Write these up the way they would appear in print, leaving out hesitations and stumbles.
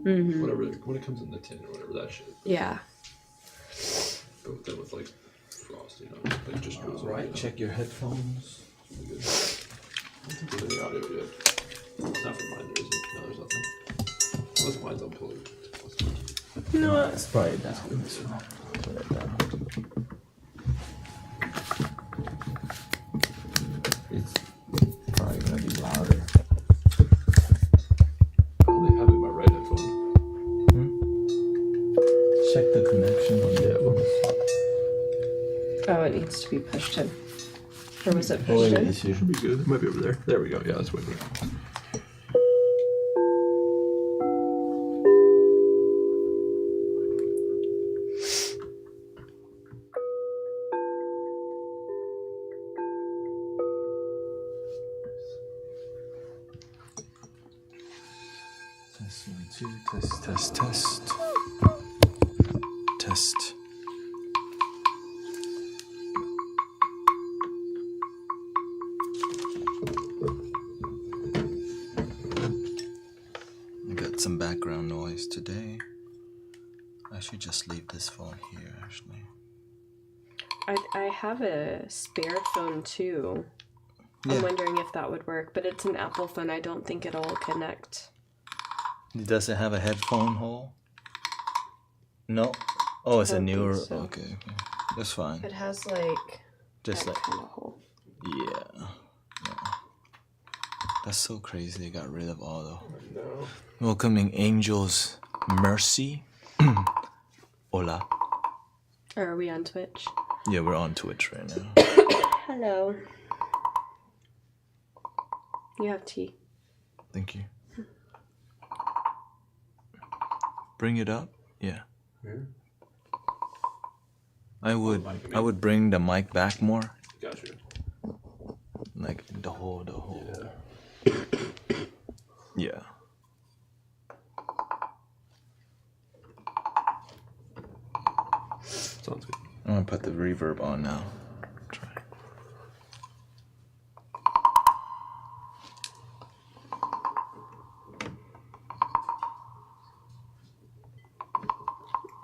Whatever, when it comes in the tin or whatever that shit. Yeah. But then with like frosting on it, like just goes Right, right. check your headphones. I don't think there's any audio yet. Not for mine, there isn't. No, there's nothing. Unless mine's unplugged. No. Let's probably down. Put it down. It's probably gonna be louder. I only have it in my right headphone. Check the connection on the other one. Oh, it needs to be pushed in. Or was it Oh, pushed wait, in? it's here. Should be good. It might be over there. There we go. Yeah, that's way better. Test 1, 2, test. Test. I got some background noise today. I should just leave this phone here, actually. I have a spare phone too. Yeah. I'm wondering if that would work, but it's an Apple phone. I don't think it'll connect. Does it have a headphone hole? No. Oh, it's a Don't newer. think so. Okay. That's fine. It has like Just that like kind of hole. yeah. That's so crazy. They got rid of all the No. welcoming angels. Mercy. Hola. Are we on Twitch? Yeah, we're on Twitch right now. Hello. You have tea. Thank you. Bring it up. Yeah. Here? I would bring the mic back more. Gotcha. Like the whole. Yeah. Yeah. Sounds good. I'm gonna put the reverb on now. Try.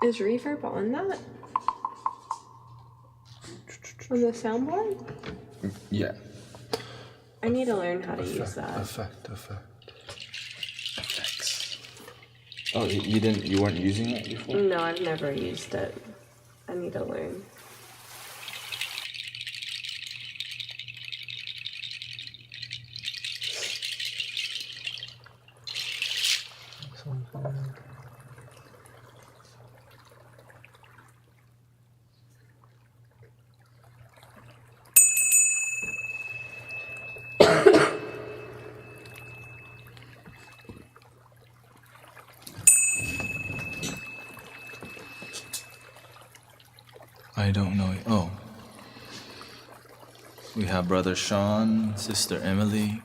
Is reverb on that? On the soundboard? Yeah. I need to learn how to use that. Effects. Oh, you weren't using it before? No, I've never used it. I need to learn. I don't know. Oh. We have brother Sean, sister Emily,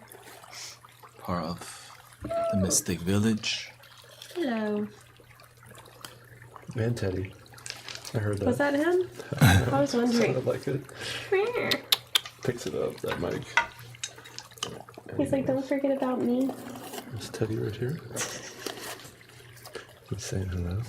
part of the Mystic Village. Hello. And Teddy. I heard that. Was that him? I was wondering. Sounded like it. Picks it up, that mic. He's like, don't forget about me. It's Teddy right here. He's saying hello.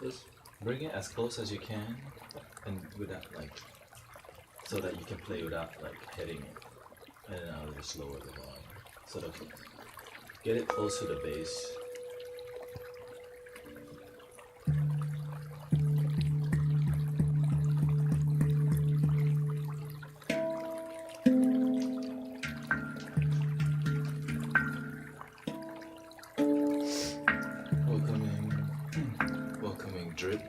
this? Bring it as close as you can, and without so that you can play without hitting it, and then I'll just lower the volume. So that get it close to the bass. Welcoming Drip.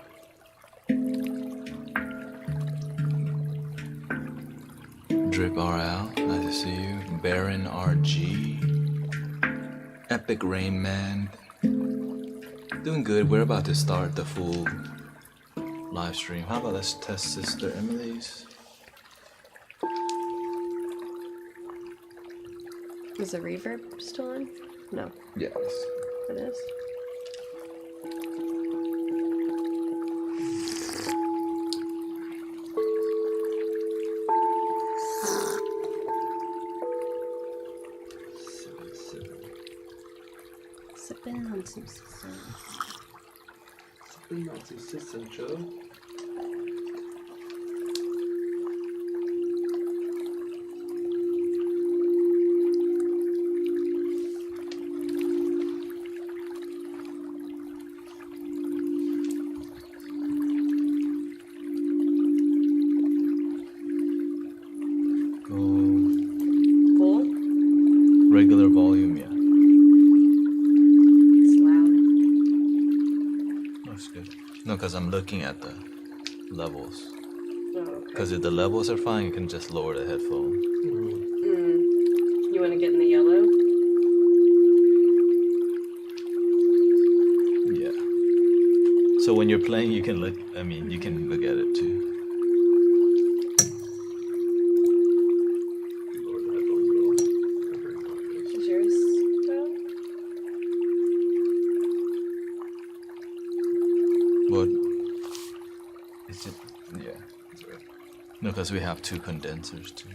Drip RL, nice to see you. Baron RG. Epic Rain Man. Doing good. We're about to start the full live stream. How about let's test Sister Emily's? Is the reverb still on? No. Yes. It is. Sipping on some system. Sipping on some system, Joe. Cool? Regular volume, yeah. It's loud. That's good. No, because I'm looking at the levels. Oh, okay. Because if the levels are fine, you can just lower the headphone. You want to get in the yellow? Yeah. So when you're playing, you can look. I mean, you can look at it too. Lower the headphones at all. I'm very conscious. Is yours down? What? Is it? Yeah. No, because we have two condensers too.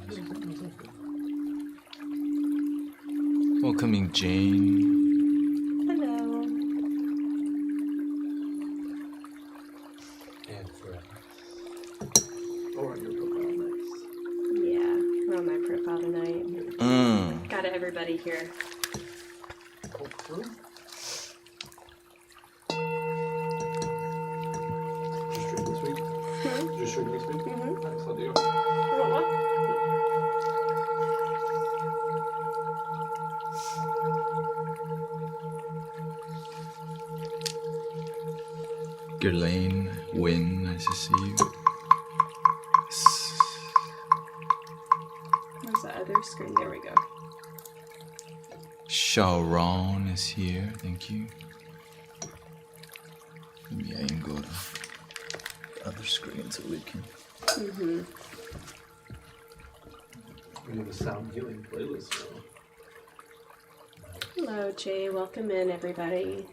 Welcoming Jane. Hello. And forever. Or on your profile next. Yeah, we're on my profile tonight. Got everybody here. Just stream this week? Just stream this week? Mm-hmm. Nice, I'll do. You want one? Ghislaine, Win, nice to see you. Where's the other screen? There we go. Sharon is here, thank you. Yeah, you can go to the other screen so we can. We have a sound healing playlist now. Hello, Jay. Welcome in, everybody.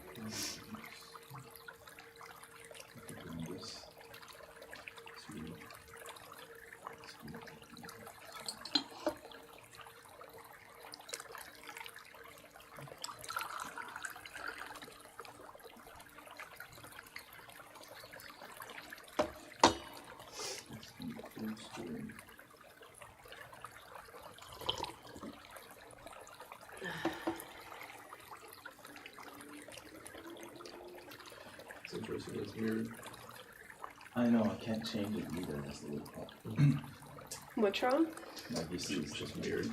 It's interesting, it's mirrored. I know, I can't change it either, that's the weird part. What's wrong? Like you see, It's just mirrored.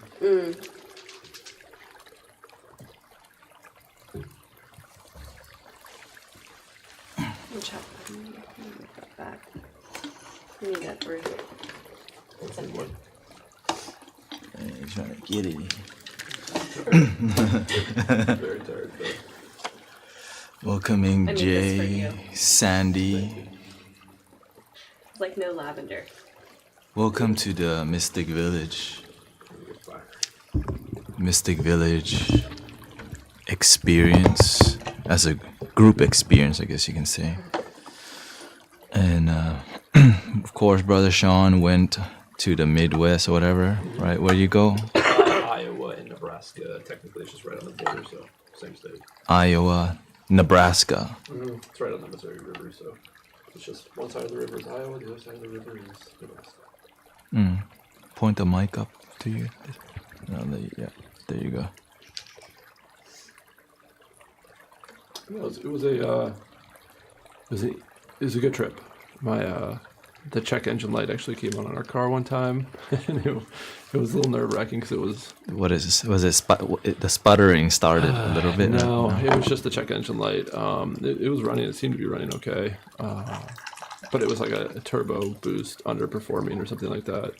Which one? Let me get that back. We need that through. What's in what? You're trying to get it. Very tired, but Welcoming I made this for Jay, you. Sandy. Like no lavender. Welcome to the Mystic Village. I'm gonna get fire. Mystic Village experience. As a group experience, I guess you can say. And of course, Brother Sean went to the Midwest or whatever, right? Where you go? Iowa and Nebraska. Technically, it's just right on the border, so same state. Iowa. Nebraska. It's right on the Missouri River, so it's just one side of the river is Iowa, the other side of the river is Nebraska. Point the mic up to you. No, there you go. It was a good trip. The check engine light actually came on our car one time, and it was a little nerve-wracking because it was... What is this? Was it the sputtering started a little bit? No, it was just the check engine light. It was running. It seemed to be running okay. But it was like a turbo boost underperforming or something like that.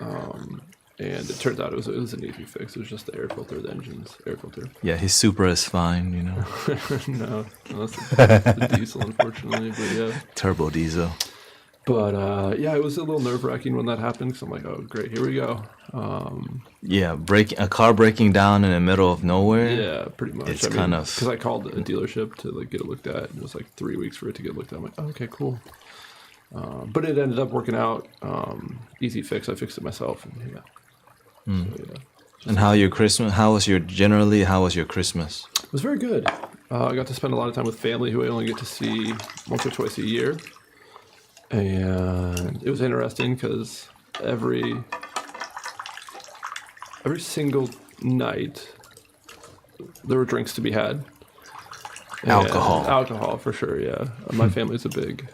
And it turns out it was an easy fix. It was just the air filter, the engine's air filter. Yeah, his Supra is fine, you know. No, that's the diesel, unfortunately. But yeah. Turbo diesel. But yeah, it was a little nerve-wracking when that happened because I'm like, oh, great, here we go. Yeah, a car breaking down in the middle of nowhere. Yeah, pretty much. It's kind of... Because I called a dealership to like get it looked at, and it was like 3 weeks for it to get looked at. I'm like, oh, okay, cool. But it ended up working out. Easy fix. I fixed it myself. And yeah. So, yeah. And how was your Christmas? It was very good. I got to spend a lot of time with family who I only get to see once or twice a year. And it was interesting because every single night there were drinks to be had. Alcohol for sure, yeah. My family's a big...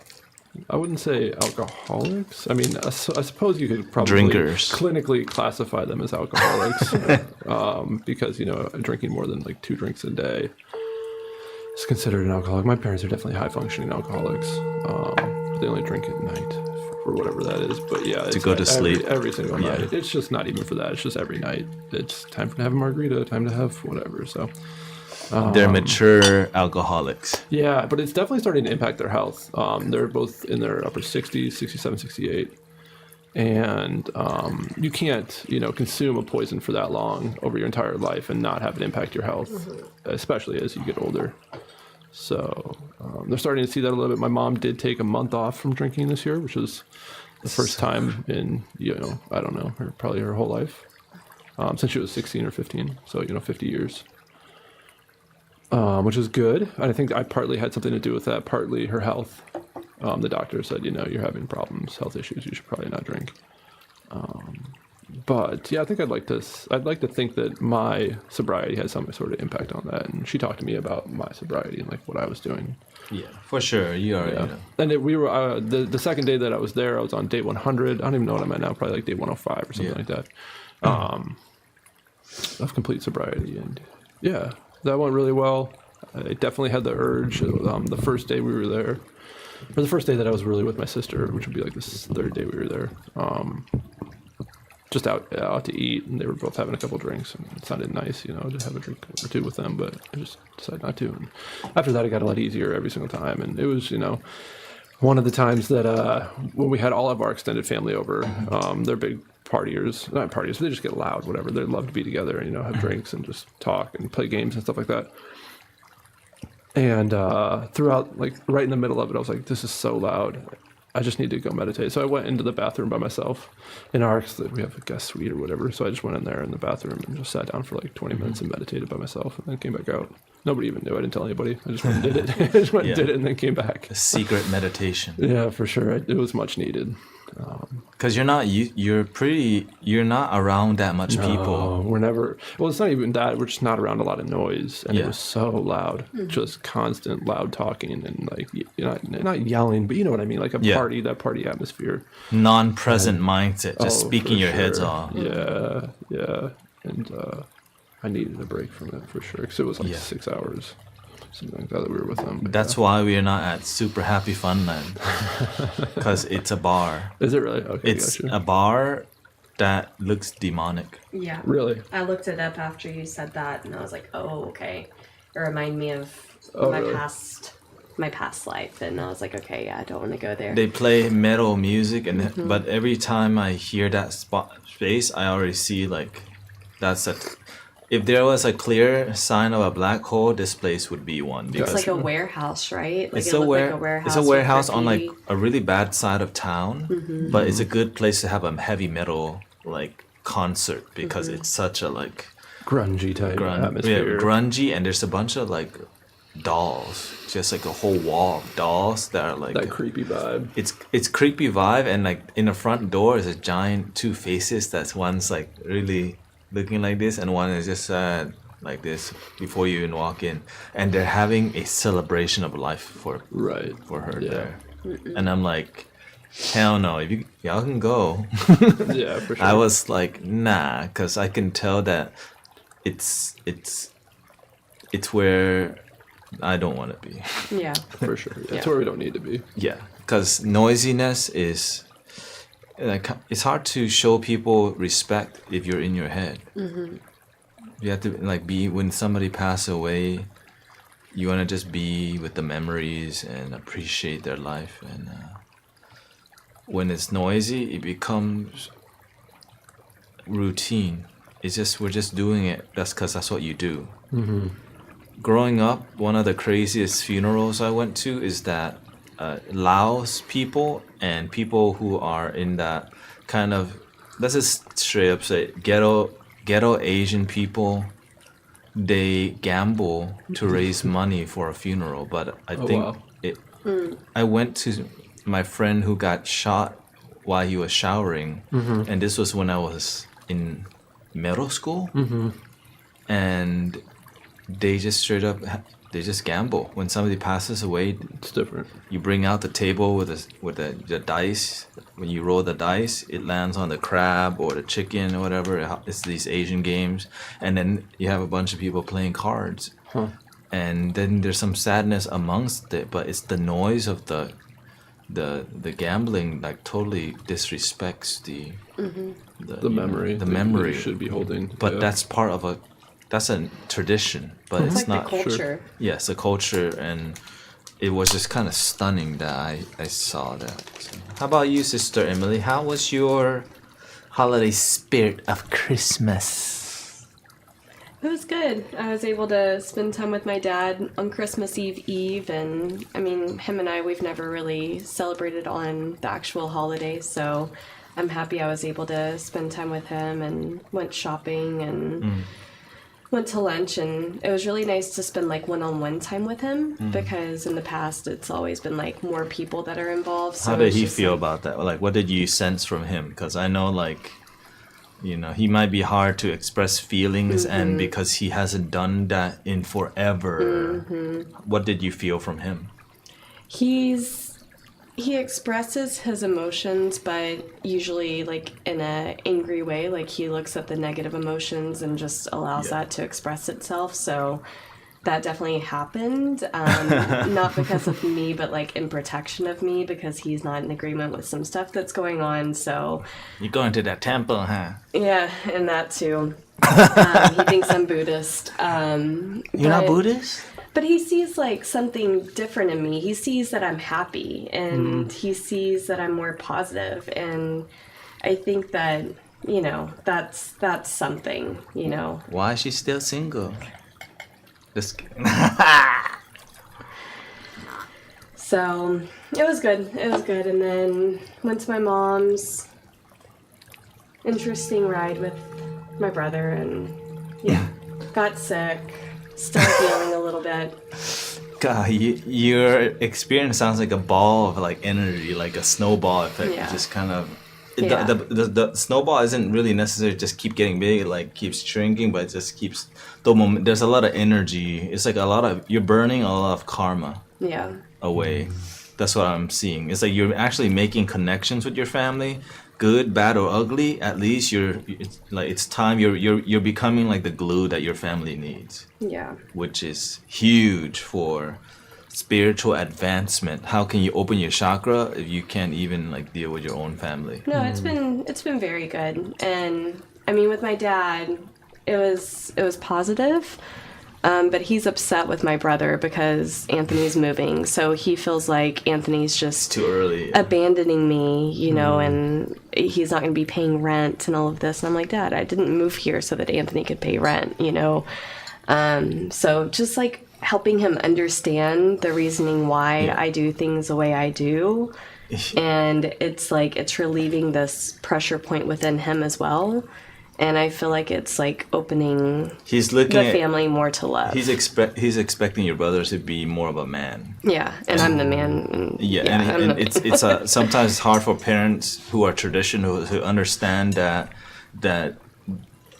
I wouldn't say alcoholics. I mean, I suppose you could probably drinkers. Clinically classify them as alcoholics because, drinking more than like 2 drinks a day is considered an alcoholic. My parents are definitely high-functioning alcoholics. They only drink at night for whatever that is. But yeah, to go to sleep every single night. It's just not even for that. It's just every night. It's time to have a margarita, time to have whatever. So... they're mature alcoholics. Yeah, but it's definitely starting to impact their health. They're both in their upper 60s, 67, 68. And you can't, consume a poison for that long over your entire life and not have it impact your health, especially as you get older. So they're starting to see that a little bit. My mom did take a month off from drinking this year, which was the first time in, I don't know, probably her whole life, since she was 16 or 15. So, 50 years. Which is good. I think I partly had something to do with that, partly her health. The doctor said, you're having problems, health issues, you should probably not drink. But yeah, I think I'd like to think that my sobriety had some sort of impact on that. And she talked to me about my sobriety and like what I was doing. Yeah, for sure. You already know. And we were, the second day that I was there, I was on day 100. I don't even know what I'm at now, probably like day 105 or something like that. Of complete sobriety. And yeah. That went really well. I definitely had the urge. The first day we were there, or the first day that I was really with my sister, which would be like this third day we were there, just out to eat, and they were both having a couple drinks, and it sounded nice, to have a drink or two with them, but I just decided not to. And after that, it got a lot easier every single time, and it was, one of the times that when we had all of our extended family over, they're big partiers, not partiers, they just get loud, whatever. They love to be together and, have drinks and just talk and play games and stuff like that. And throughout, like right in the middle of it, I was like, this is so loud. I just need to go meditate. So I went into the bathroom by myself. In our, we have a guest suite or whatever. So I just went in there in the bathroom and just sat down for like 20 minutes and meditated by myself and then came back out. Nobody even knew. I didn't tell anybody. I just went and did it. I just went and did it and then came back. A secret meditation. Yeah, for sure. It was much needed. Because you're not around that much people. We're never, well, it's not even that, we're just not around a lot of noise, and it was so loud, just constant loud talking, and like, not yelling, but you know what I mean, like that party atmosphere. Non-present mindset, just speaking your heads off. Yeah, and I needed a break from it for sure, because it was like 6 hours. Something like that we were with them. That's why we are not at Super Happy Funland, because it's a bar. Is it really? Okay, it's a bar that looks demonic. Yeah. Really? I looked it up after you said that, and I was like, oh, okay. It reminded me of my past life, and I was like, okay, yeah, I don't want to go there. They play metal music, and but every time I hear that space, I already see like that's a. If there was a clear sign of a black hole, this place would be one. It's like a warehouse, right? Like it's a warehouse. It's a warehouse on like a really bad side of town, but it's a good place to have a heavy metal like concert because it's such a like grungy type atmosphere. Yeah, grungy, and there's a bunch of like dolls, just like a whole wall of dolls that are like That creepy vibe. it's creepy vibe, and like in the front door is a giant two faces. That's one's like really looking like this, and one is just like this before you even walk in, and they're having a celebration of life for Right. her Yeah. there, and I'm like, hell no! If y'all can go. Yeah, for sure. I was like, nah, because I can tell that it's where I don't want to be. Yeah. For sure. Yeah, Yeah. it's where we don't need to be. Yeah, because noisiness is like it's hard to show people respect if you're in your head. Mm-hmm. You have to like be when somebody passes away. You want to just be with the memories and appreciate their life. And when it's noisy, it becomes routine. It's just we're just doing it. That's because that's what you do. Mm-hmm. Growing up, one of the craziest funerals I went to is that Laos people and people who are in that kind of, let's just straight up say, ghetto Asian people, they gamble to raise money for a funeral. But I think wow. I went to my friend who got shot while he was showering, and this was when I was in middle school, and they just straight up they just gamble. When somebody passes away, It's different. you bring out the table with the dice. When you roll the dice, it lands on the crab or the chicken or whatever. It's these Asian games, and then you have a bunch of people playing cards, and then there's some sadness amongst it. But it's the noise of the gambling like totally disrespects the Memory. the that memory you should be holding. but yeah. that's a tradition, but It's it's like not. the culture. Yes, a culture, and it was just kind of stunning that I saw that. So, how about you, Sister Emily? How was your holiday spirit of Christmas? It was good. I was able to spend time with my dad on Christmas Eve, and I mean, him and we've never really celebrated on the actual holiday, so I'm happy I was able to spend time with him and went shopping and went to lunch, and it was really nice to spend like one-on-one time with him because in the past it's always been like more people that are involved. So How did it's he just, feel like, about that? Like, what did you sense from him? Because I know, like, you know, he might be hard to express feelings, and because he hasn't done that in forever, what did you feel from him? He expresses his emotions, but usually like in a angry way. Like he looks at the negative emotions and just allows that to express itself. So that definitely happened. Not because of me, but like in protection of me, because he's not in agreement with some stuff that's going on. So You're going to that temple, huh? yeah, and that too. He thinks I'm Buddhist. You're not Buddhist? But he sees like something different in me. He sees that I'm happy, and he sees that I'm more positive, and I think that, you know, that's something, you know. Why is she still single? Just kidding. So it was good. It was good. And then went to my mom's. Interesting ride with my brother, and yeah, got sick. Still healing a little bit. God, your experience sounds like a ball of like energy, like a snowball effect. Yeah. It just kind of Yeah. the snowball isn't really necessary to just keep getting big. It like keeps shrinking, but it just keeps the moment. There's a lot of energy. It's like you're burning a lot of karma Yeah. away. That's what I'm seeing. It's like you're actually making connections with your family, good, bad, or ugly. At least it's time. You're becoming like the glue that your family needs, Yeah. which is huge for spiritual advancement. How can you open your chakra if you can't even like deal with your own family? No, it's been very good. And I mean, with my dad, it was positive. But he's upset with my brother because Anthony's moving. So he feels like Anthony's just Too early. abandoning me, you know, and he's not going to be paying rent and all of this. And I'm like, Dad, I didn't move here so that Anthony could pay rent, you know. So just like helping him understand the reasoning why I do things the way I do. And it's like it's relieving this pressure point within him as well. And I feel like it's like opening He's looking the at family more to love. he's expecting your brother to be more of a man. Yeah, and I'm the man. And And it's sometimes it's hard for parents who are traditional to understand that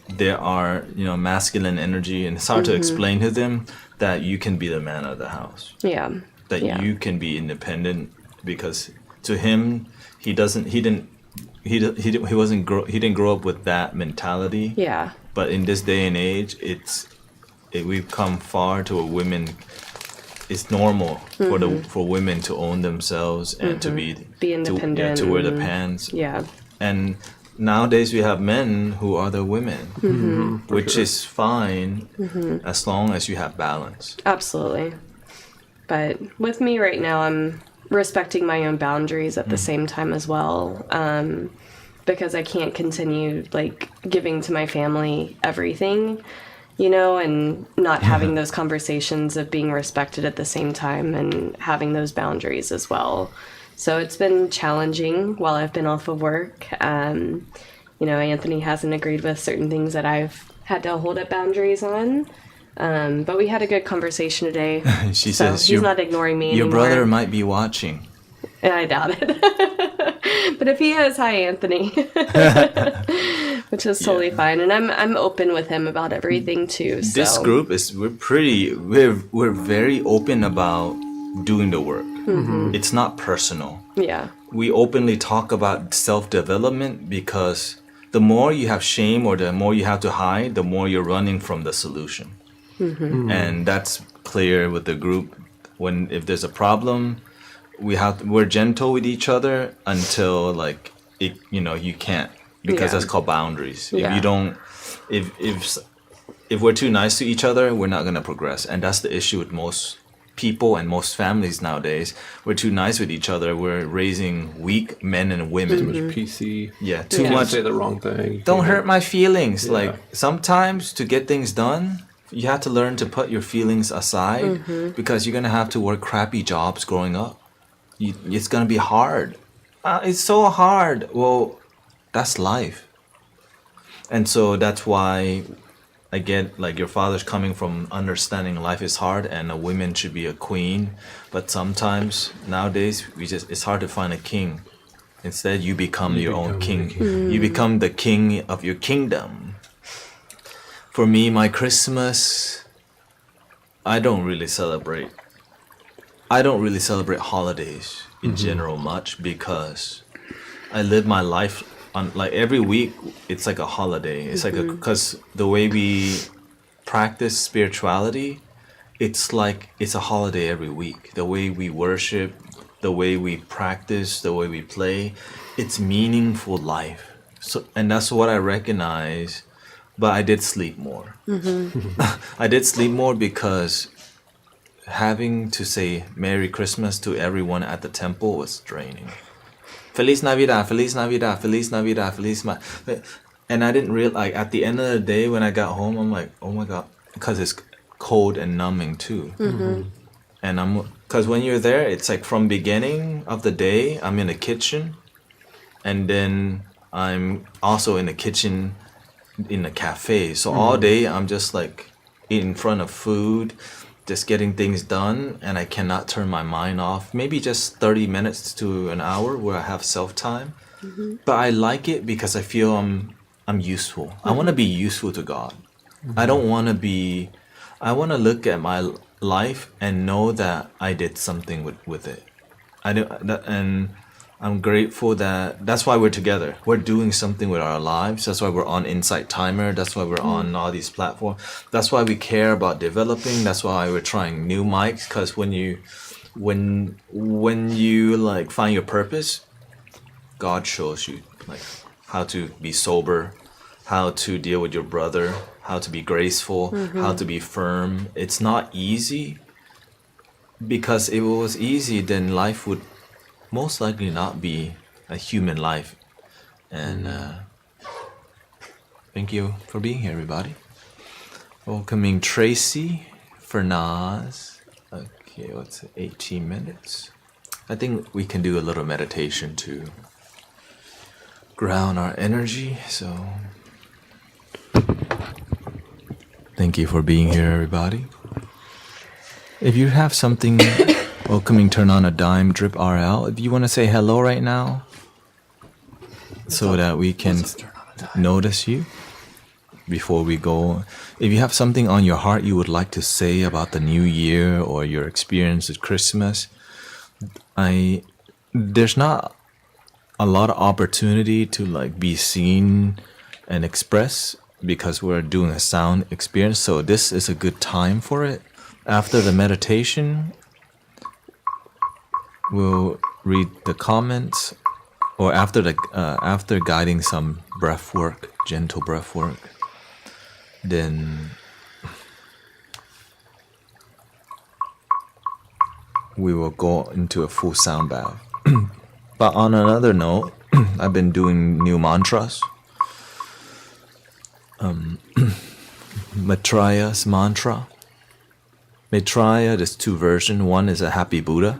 there are, you know, masculine energy, and it's hard to explain to them that you can be the man of the house. Yeah. That you can be independent, because to him he didn't grow up with that mentality. Yeah. But in this day and age, we've come far to a women. It's normal for women to own themselves and to be independent, to wear the pants. Yeah. And nowadays we have men who are the women, which is fine as long as you have balance. Absolutely. But with me right now, I'm respecting my own boundaries at the same time as well, because I can't continue like giving to my family everything, you know, and not having those conversations of being respected at the same time and having those boundaries as well. So it's been challenging while I've been off of work. You know, Anthony hasn't agreed with certain things that I've had to hold up boundaries on. But we had a good conversation today. She so says he's not ignoring me your anymore. brother might be watching. And I doubt it. But if he is, hi Anthony. Which is totally fine. And I'm open with him about everything too. So. This group we're very open about doing the work. It's not personal. Yeah. We openly talk about self-development because the more you have shame or the more you have to hide, the more you're running from the solution. And that's clear with the group. If there's a problem, we're gentle with each other until like it, you know, you can't, because that's called boundaries. Yeah. If you don't, if we're too nice to each other, we're not gonna progress, and that's the issue with most people and most families nowadays. We're too nice with each other. We're raising weak men and women. Too much PC. Yeah, too Can't much. say the wrong thing. Don't hurt my feelings. Yeah. Like sometimes to get things done, you have to learn to put your feelings aside, because you're gonna have to work crappy jobs growing up. It's gonna be hard. It's so hard. Well, that's life. And so that's why I get like your father's coming from understanding life is hard and a woman should be a queen. But sometimes nowadays it's hard to find a king. Instead, you become your own king. You become the king of your kingdom. For me, my Christmas, I don't really celebrate holidays in general much, because I live my life on like every week. It's like a holiday. It's like because the way we practice spirituality, it's like it's a holiday every week. The way we worship, the way we practice, the way we play, it's meaningful life. So, and that's what I recognize. But I did sleep more. I did sleep more because having to say Merry Christmas to everyone at the temple was draining. Feliz Navidad, Feliz Navidad, Feliz Navidad, Feliz Navidad. And I didn't realize, like, at the end of the day when I got home, I'm like, oh my God, because it's cold and numbing too. And because when you're there, it's like from beginning of the day, I'm in the kitchen, and then I'm also in the kitchen in a cafe. So all day I'm just like in front of food, just getting things done, and I cannot turn my mind off. Maybe just 30 minutes to an hour where I have self-time. But I like it because I feel I'm useful. I want to be useful to God. I don't want to be, I want to look at my life and know that I did something with it. And I'm grateful that's why we're together. We're doing something with our lives. That's why we're on Insight Timer. That's why we're on all these platforms. That's why we care about developing. That's why we're trying new mics. Because when you like find your purpose, God shows you like how to be sober, how to deal with your brother, how to be graceful, how to be firm. It's not easy, because if it was easy, then life would most likely not be a human life. And thank you for being here, everybody. Welcoming Tracy, Fernaz. Okay, what's it, 18 minutes? I think we can do a little meditation to ground our energy. So Thank you for being here, everybody. If you have something welcoming, turn on a dime, drip RL. If you want to say hello right now, so that we can notice you before we go. If you have something on your heart you would like to say about the new year or your experience at Christmas, there's not a lot of opportunity to like be seen and express because we're doing a sound experience. So this is a good time for it. After the meditation, we'll read the comments, or after guiding some breath work, gentle breath work, then we will go into a full sound bath. But on another note, I've been doing new mantras. Maitreya's mantra. Maitreya, there's two versions. One is a happy Buddha,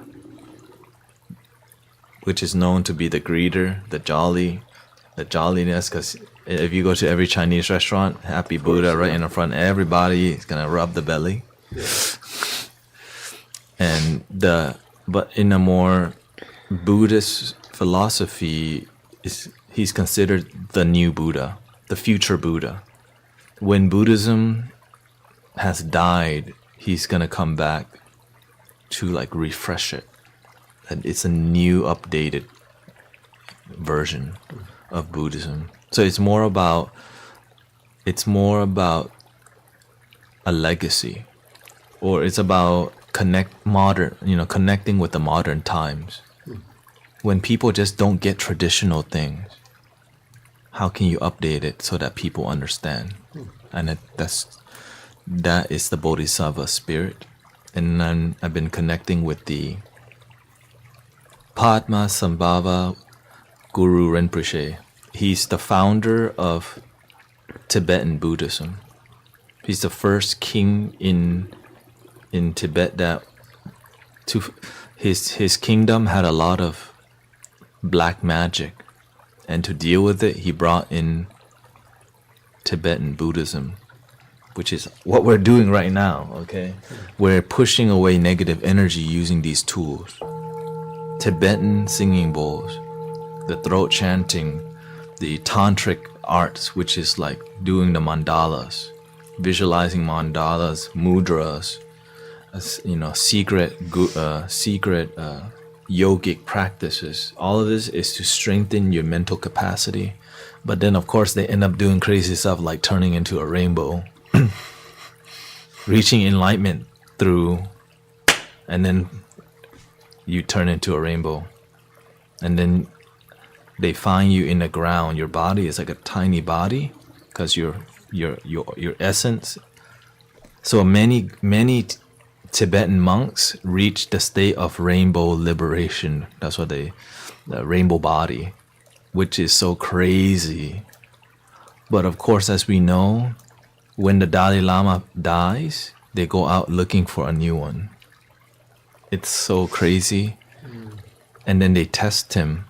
which is known to be the greeter, the jolliness, because if you go to every Chinese restaurant, happy Buddha right in the front, everybody is gonna rub the belly. Yeah. But in a more Buddhist philosophy, he's considered the new Buddha, the future Buddha. When Buddhism has died, he's gonna come back to like refresh it. And it's a new, updated version of Buddhism. So it's more about a legacy, or it's about connecting with the modern times. When people just don't get traditional things, how can you update it so that people understand? And that is the Bodhisattva spirit. And then I've been connecting with the Padma Sambhava Guru Rinpoche. He's the founder of Tibetan Buddhism. He's the first king in Tibet his kingdom had a lot of black magic, and to deal with it, he brought in Tibetan Buddhism, which is what we're doing right now. Okay, we're pushing away negative energy using these tools. Tibetan singing bowls, the throat chanting, the tantric arts, which is like doing the mandalas, visualizing mandalas, mudras, secret yogic practices. All of this is to strengthen your mental capacity. But then, of course, they end up doing crazy stuff like turning into a rainbow, reaching enlightenment through, and then you turn into a rainbow, and then they find you in the ground. Your body is like a tiny body because your essence. So many Tibetan monks reach the state of rainbow liberation. That's what the rainbow body, which is so crazy. But of course, as we know, when the Dalai Lama dies, they go out looking for a new one. It's so crazy. And then they test him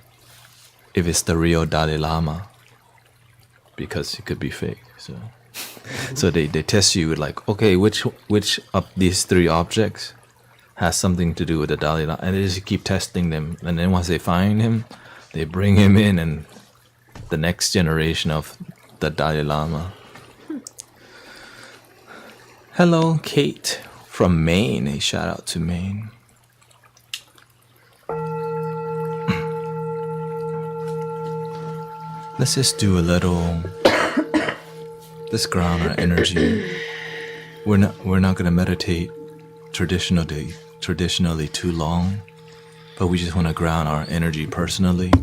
if it's the real Dalai Lama, because it could be fake. So they test you with like, okay, which of these three objects has something to do with the Dalai Lama, and they just keep testing them. And then once they find him, they bring him in, and the next generation of the Dalai Lama. Hello, Kate from Maine. A shout out to Maine. Let's just do a little. Let's ground our energy. We're not gonna meditate traditionally too long, but we just want to ground our energy personally.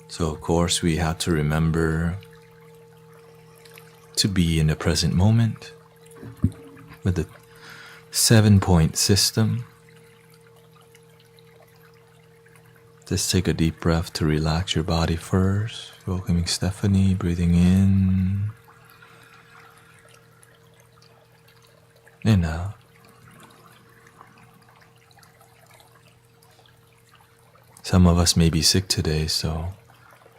So of course we have to remember to be in the present moment with the 7-point system. Just take a deep breath to relax your body first. Welcoming Stephanie, breathing in and out. Some of us may be sick today, so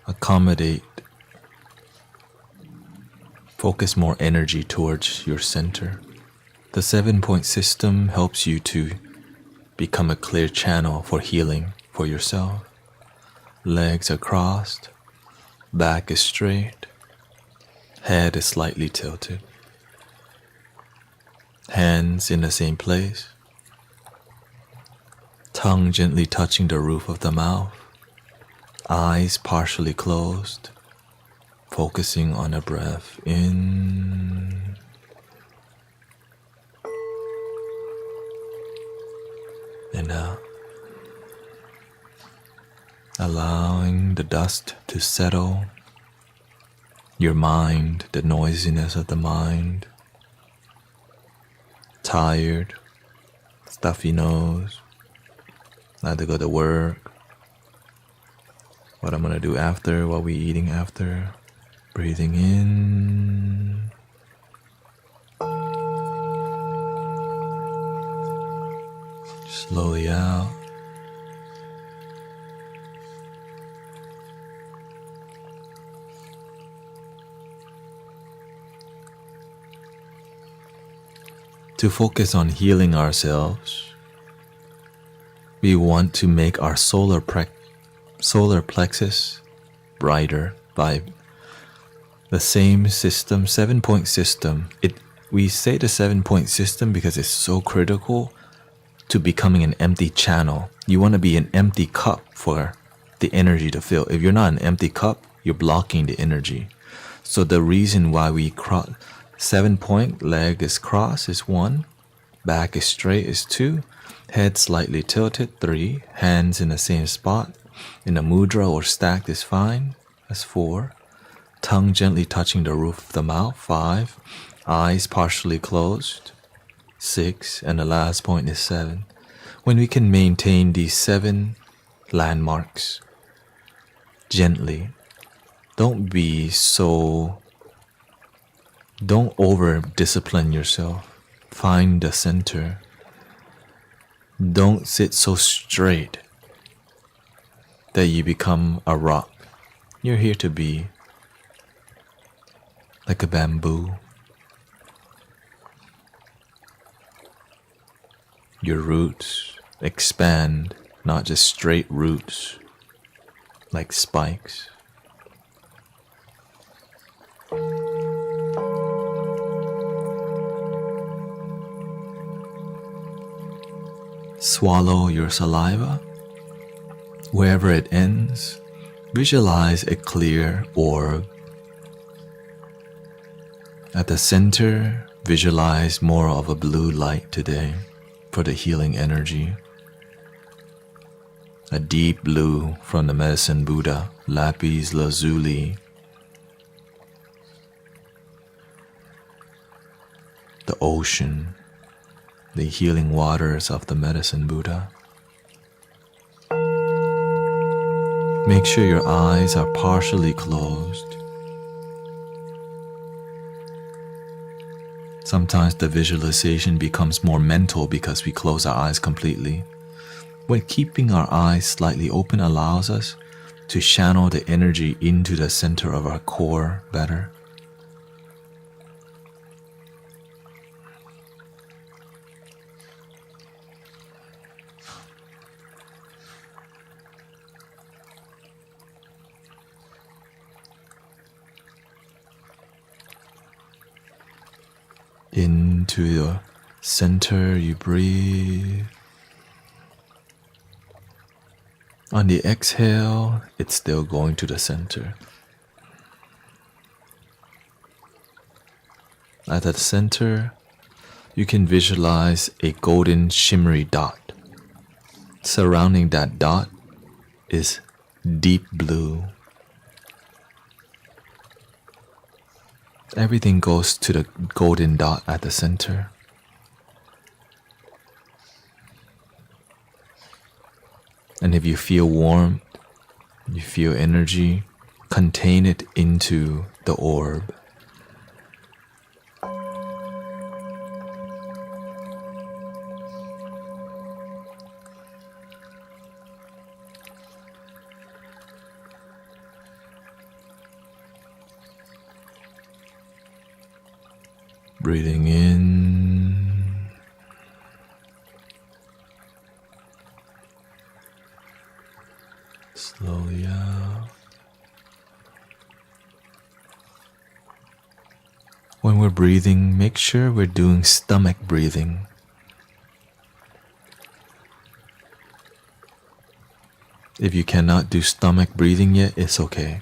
accommodate Focus more energy towards your center. The 7-point system helps you to become a clear channel for healing for yourself. Legs are crossed, back is straight, head is slightly tilted. Hands in the same place. Tongue gently touching the roof of the mouth. Eyes partially closed. Focusing on a breath in and out. Allowing the dust to settle. Your mind, the noisiness of the mind. Tired, stuffy nose. I had to go to work. What I'm gonna do after, what we eating after. Breathing in. Slowly out. To focus on healing ourselves, we want to make our solar plexus brighter by the same system, 7-point system. We say the 7-point system because it's so critical to becoming an empty channel. You want to be an empty cup for the energy to fill. If you're not an empty cup, you're blocking the energy. So the reason why we 7-point, leg is crossed is 1, back is straight is 2, head slightly tilted 3, hands in the same spot, in a mudra or stacked is fine, that's 4, tongue gently touching the roof of the mouth 5, eyes partially closed 6, and the last point is 7. When we can maintain these 7 landmarks gently, don't over discipline yourself. Find the center. Don't sit so straight that you become a rock. You're here to be like a bamboo. Your roots expand, not just straight roots like spikes. Swallow your saliva. Wherever it ends, visualize a clear orb. At the center, visualize more of a blue light today for the healing energy. A deep blue from the medicine Buddha, lapis lazuli. The ocean, the healing waters of the medicine Buddha. Make sure your eyes are partially closed. Sometimes the visualization becomes more mental because we close our eyes completely. When keeping our eyes slightly open allows us to channel the energy into the center of our core better. Into your center, you breathe. On the exhale, it's still going to the center. At the center, you can visualize a golden shimmery dot. Surrounding that dot is deep blue. Everything goes to the golden dot at the center. And if you feel warmth, you feel energy, contain it into the orb. Breathing in, slowly out. When we're breathing, make sure we're doing stomach breathing. If you cannot do stomach breathing yet, it's okay.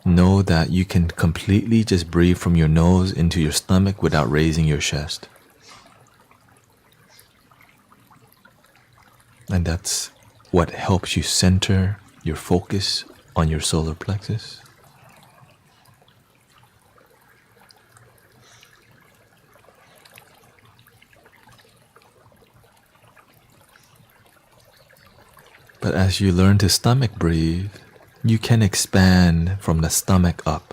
Know that you can completely just breathe from your nose into your stomach without raising your chest. And that's what helps you center your focus on your solar plexus. But as you learn to stomach breathe, you can expand from the stomach up.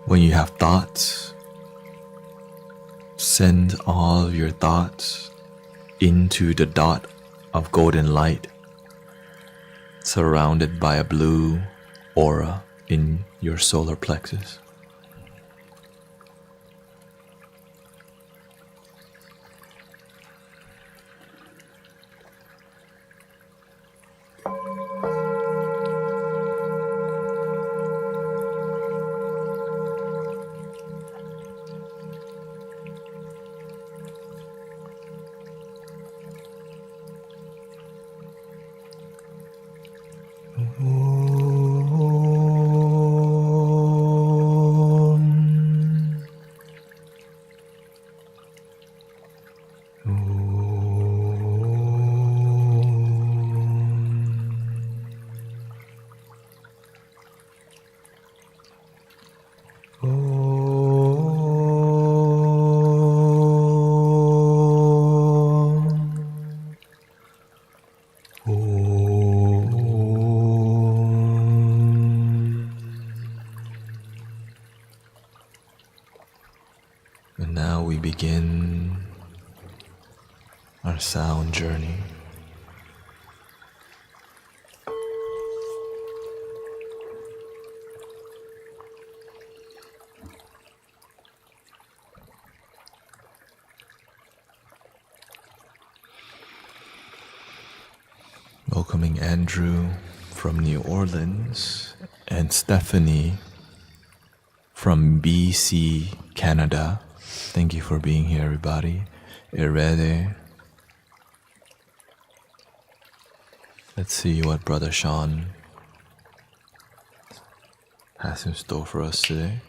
When you have thoughts, send all of your thoughts into the dot of golden light surrounded by a blue aura in your solar plexus. And now we begin our sound journey. Welcoming Andrew from New Orleans and Stephanie from BC, Canada. Thank you for being here, everybody. Erede. Let's see what Brother Sean has in store for us today.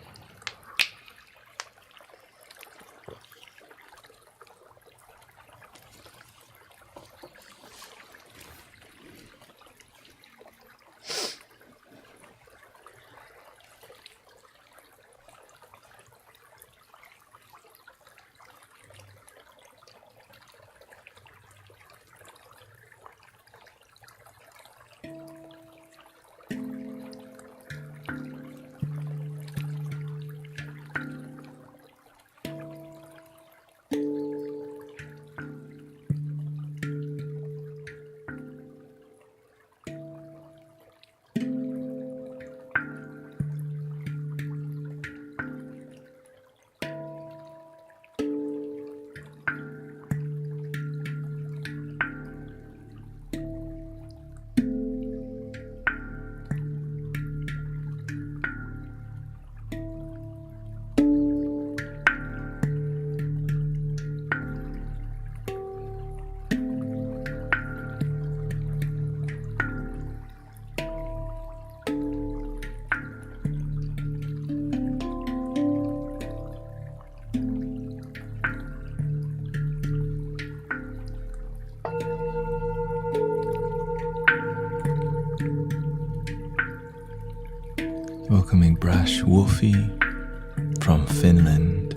Welcoming Brash Wolfie from Finland.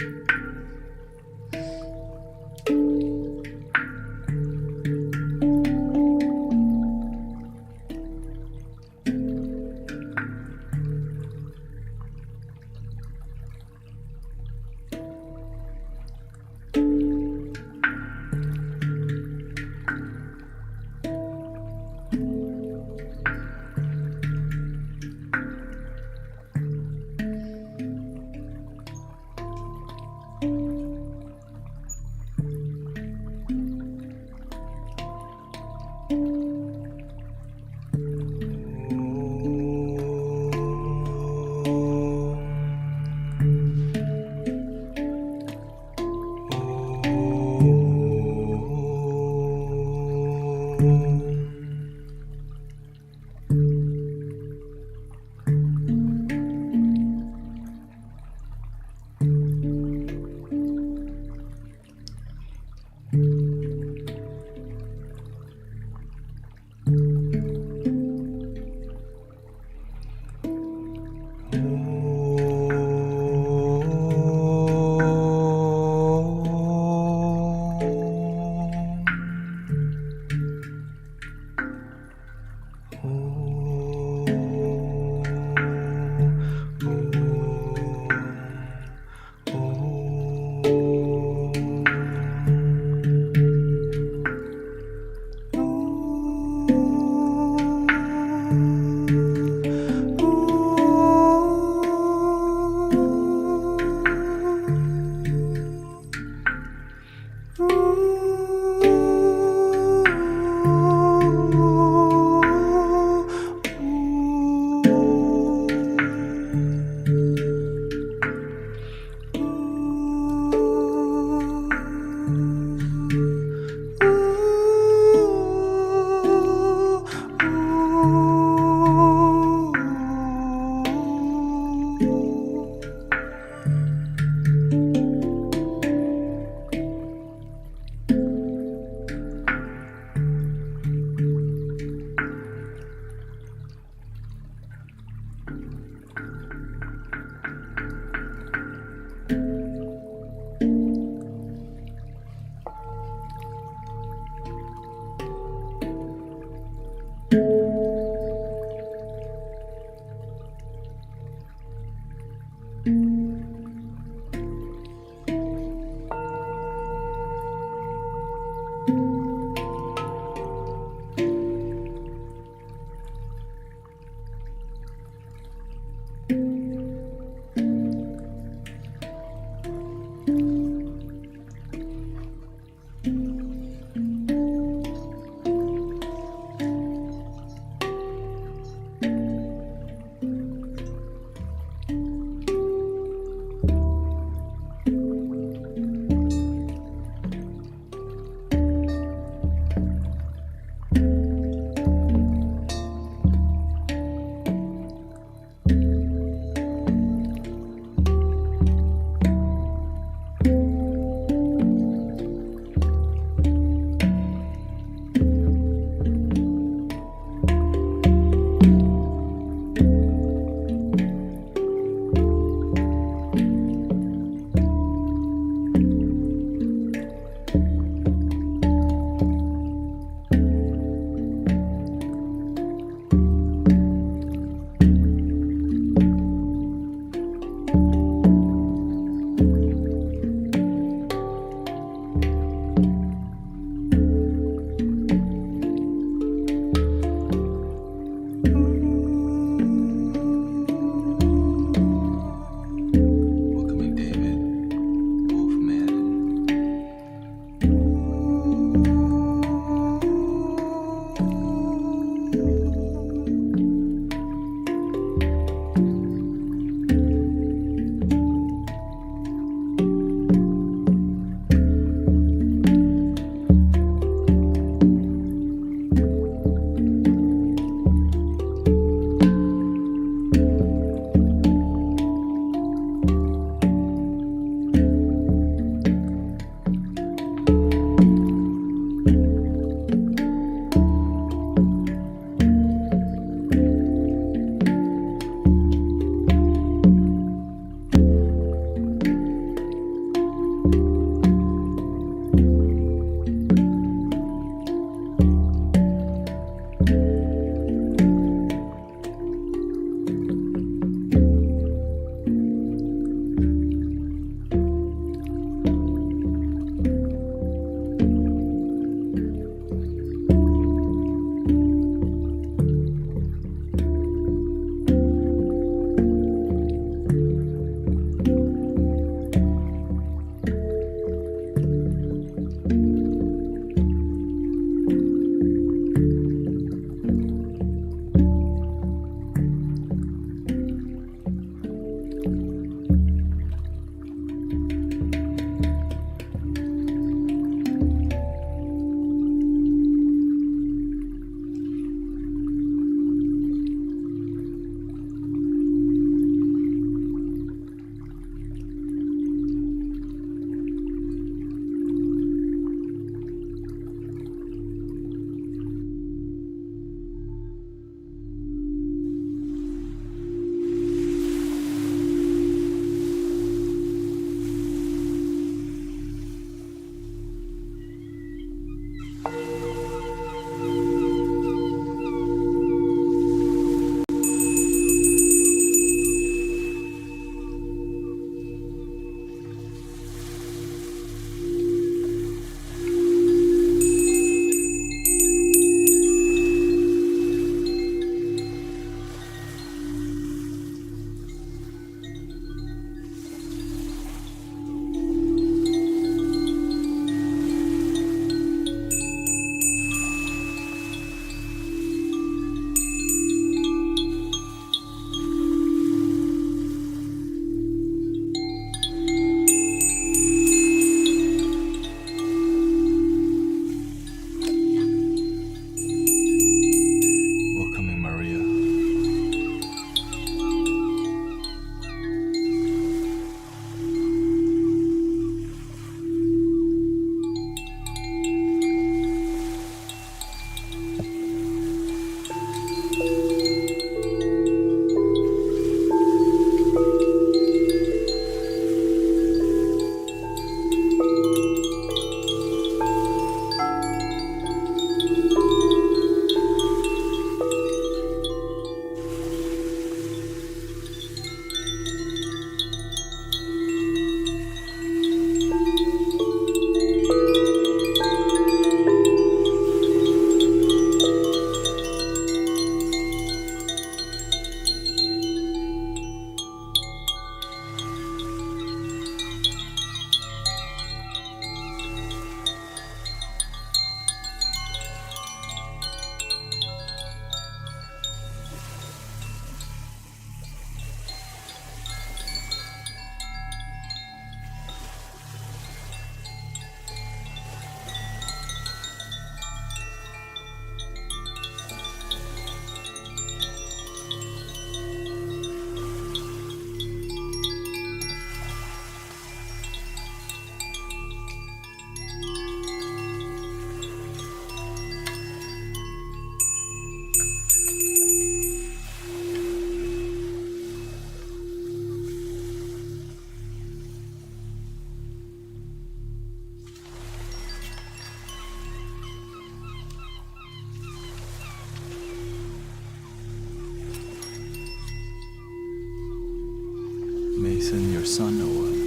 Jason your son or what?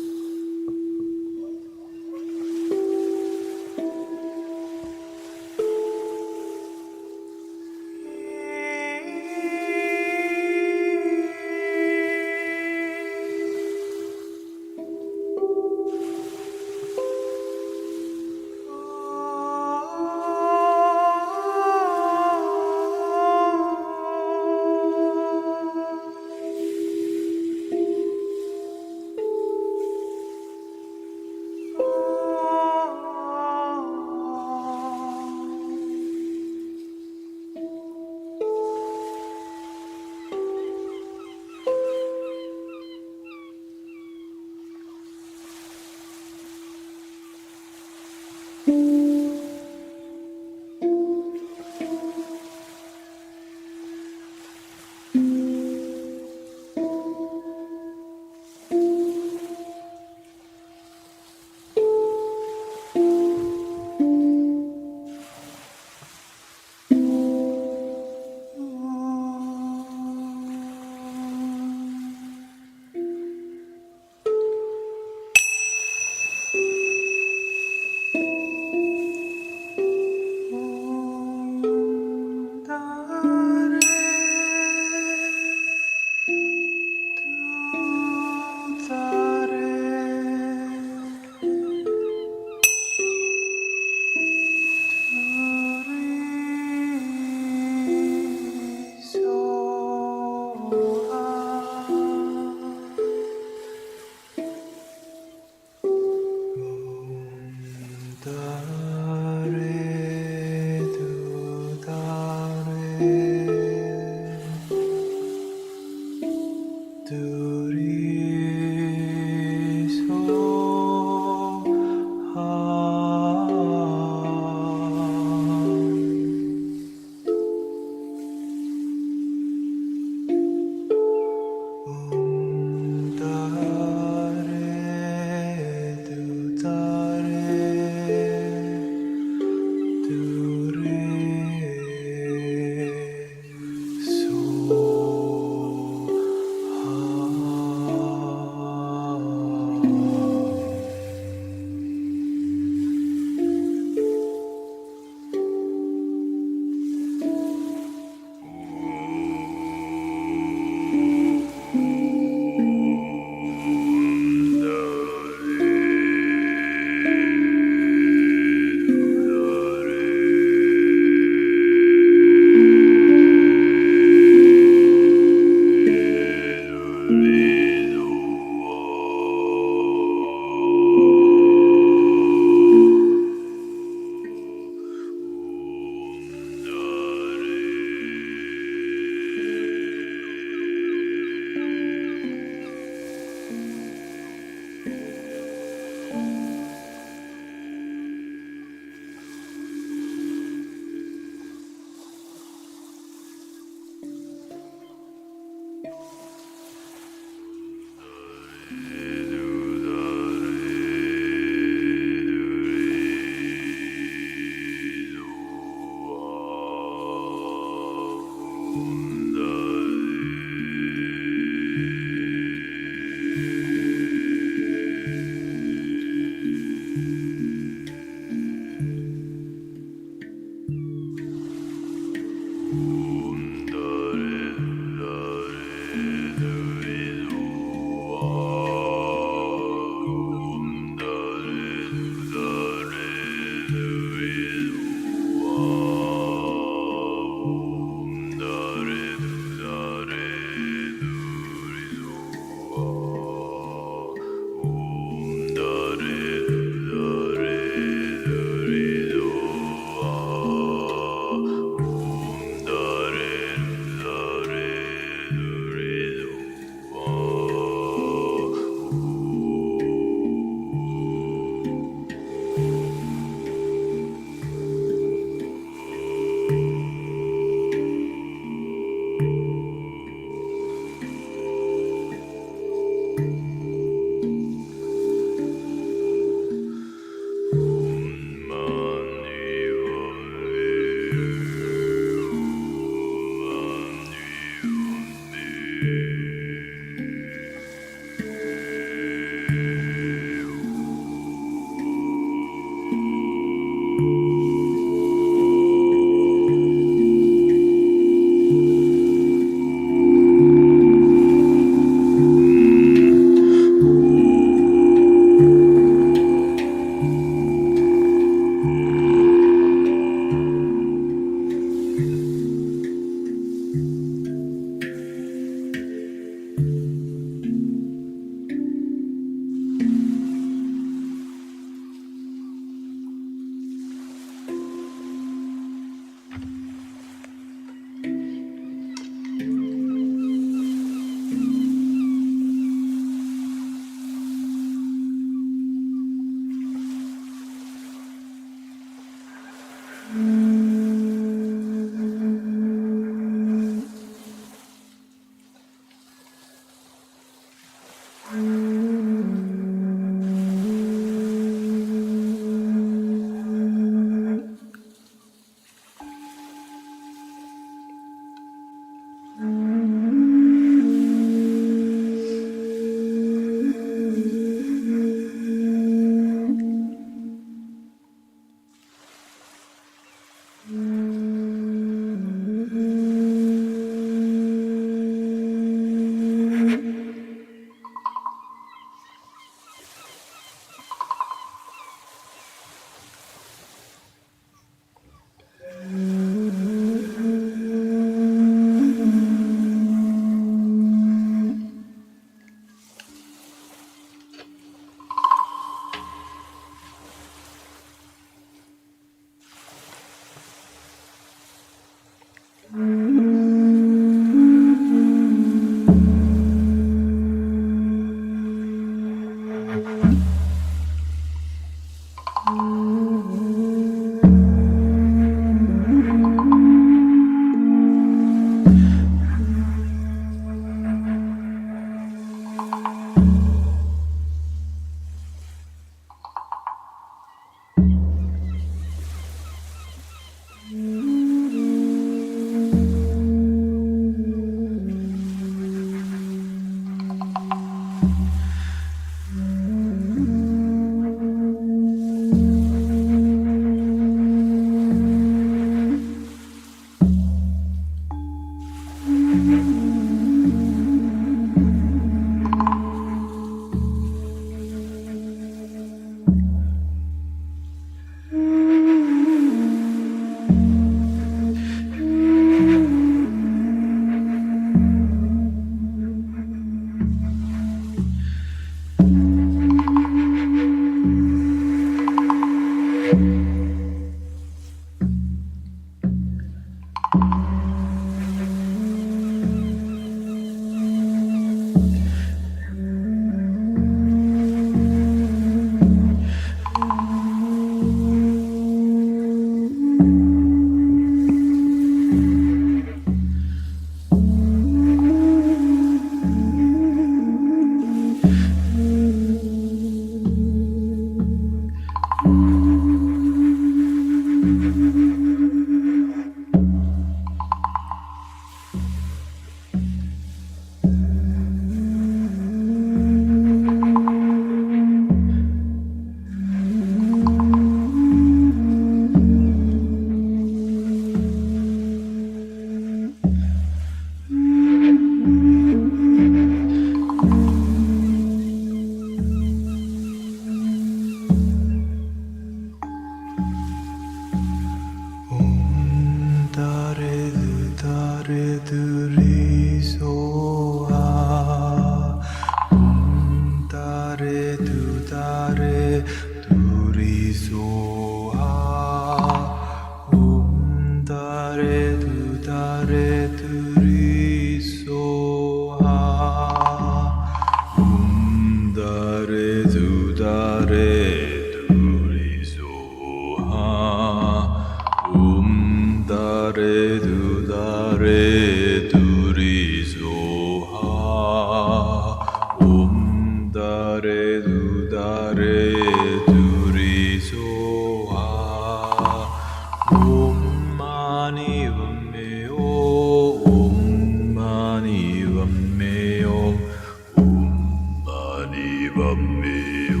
vammeyo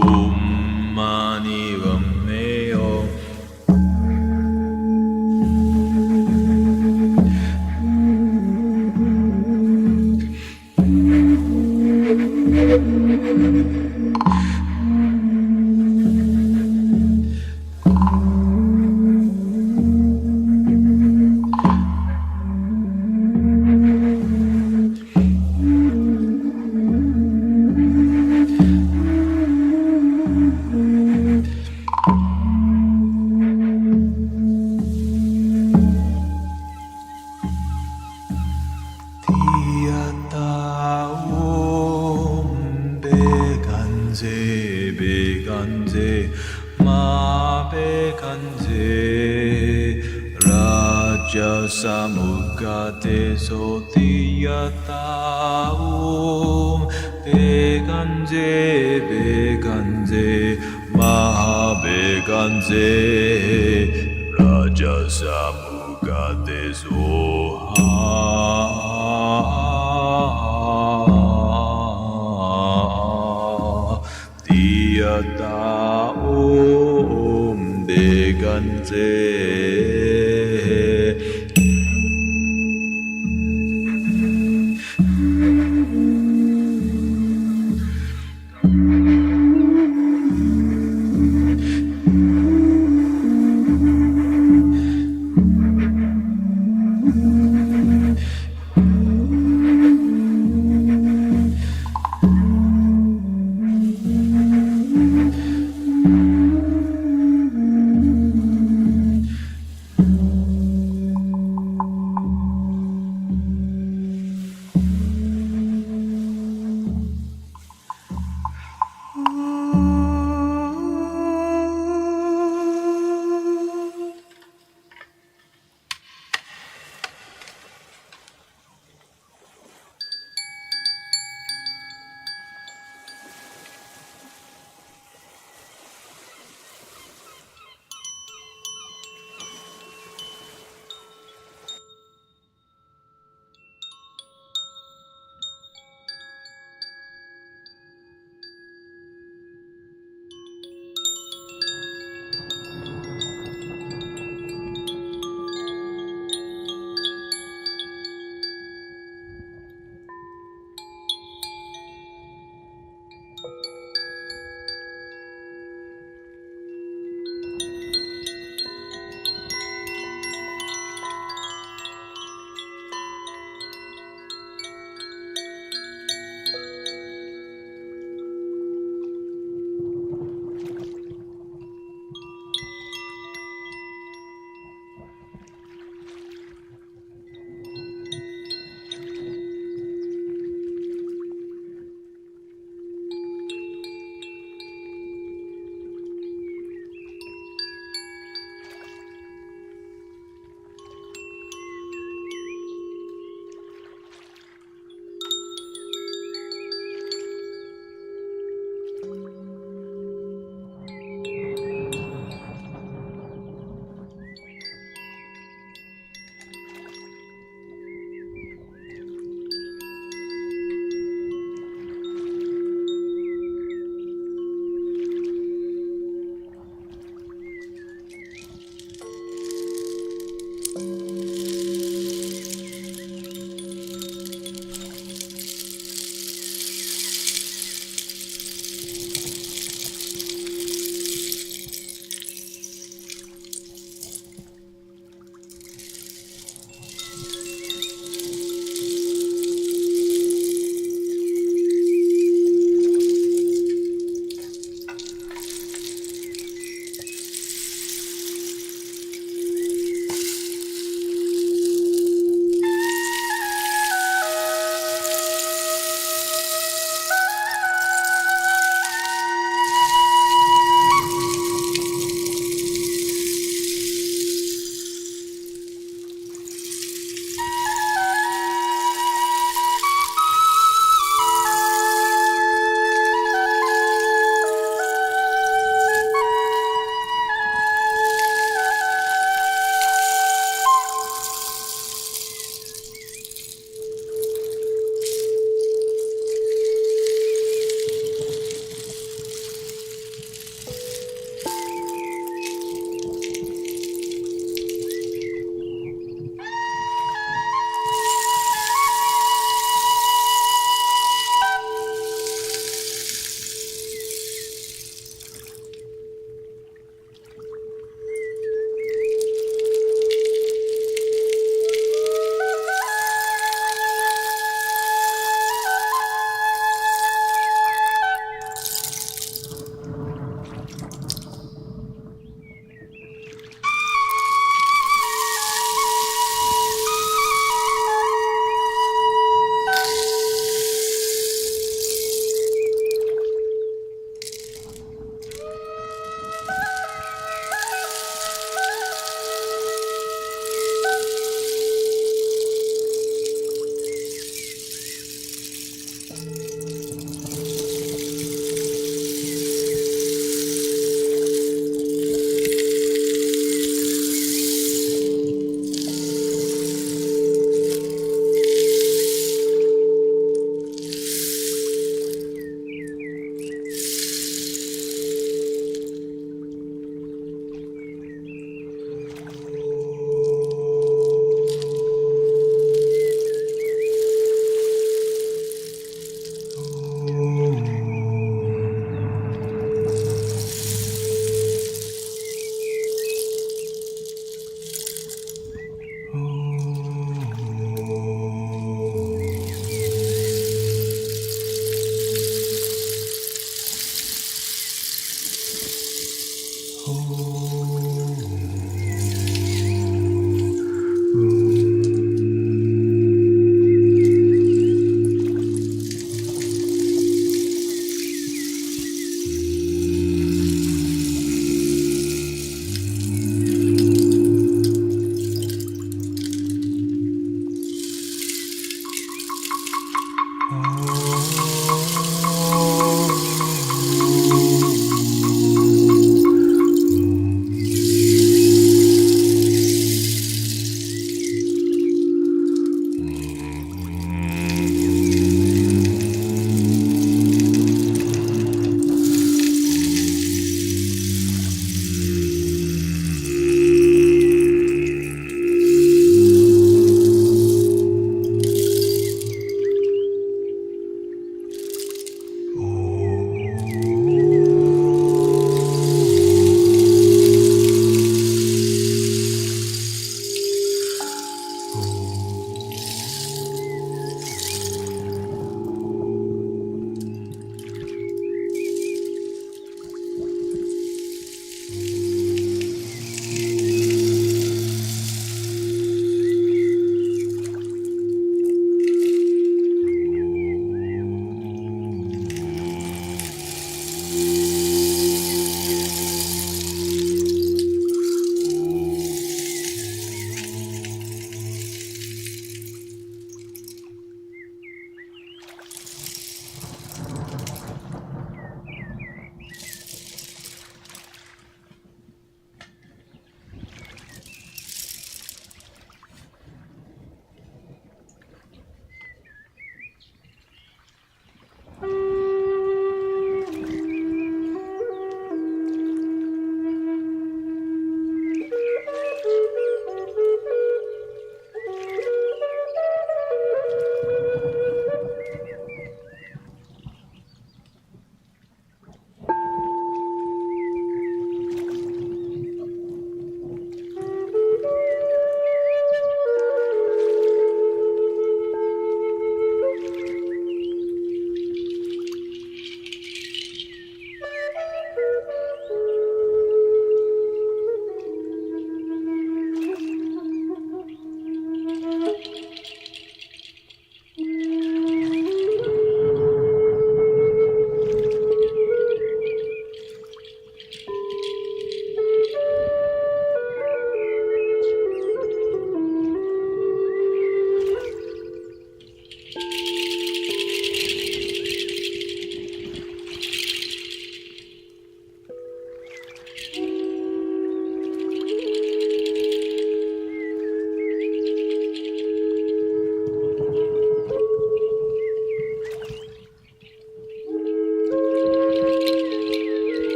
Om mani vammeyo Beganze ma beganze Raja samugate sotiyata beganze beganze ma beganze Raja samugate Tiyata Om Beganze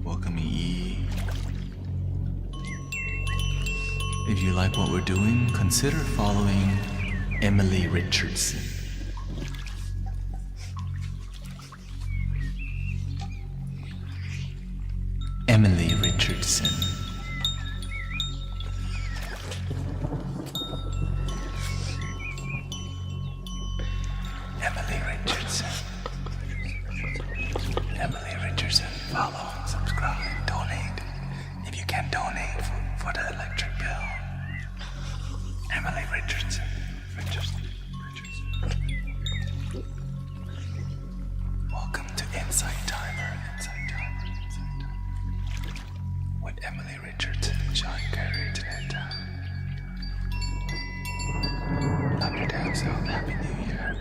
Welcome, E. If you like what we're doing, consider following Emily Richardson. Emily Richardson. Emily Richardson. Emily Richardson. Follow, subscribe, donate. If you can donate for the electric bill. Emily Richardson. Richardson. Welcome to Insight Timer. With Emily Richardson, John Kerry, Thanettaout. Love your damn self. Happy New Year.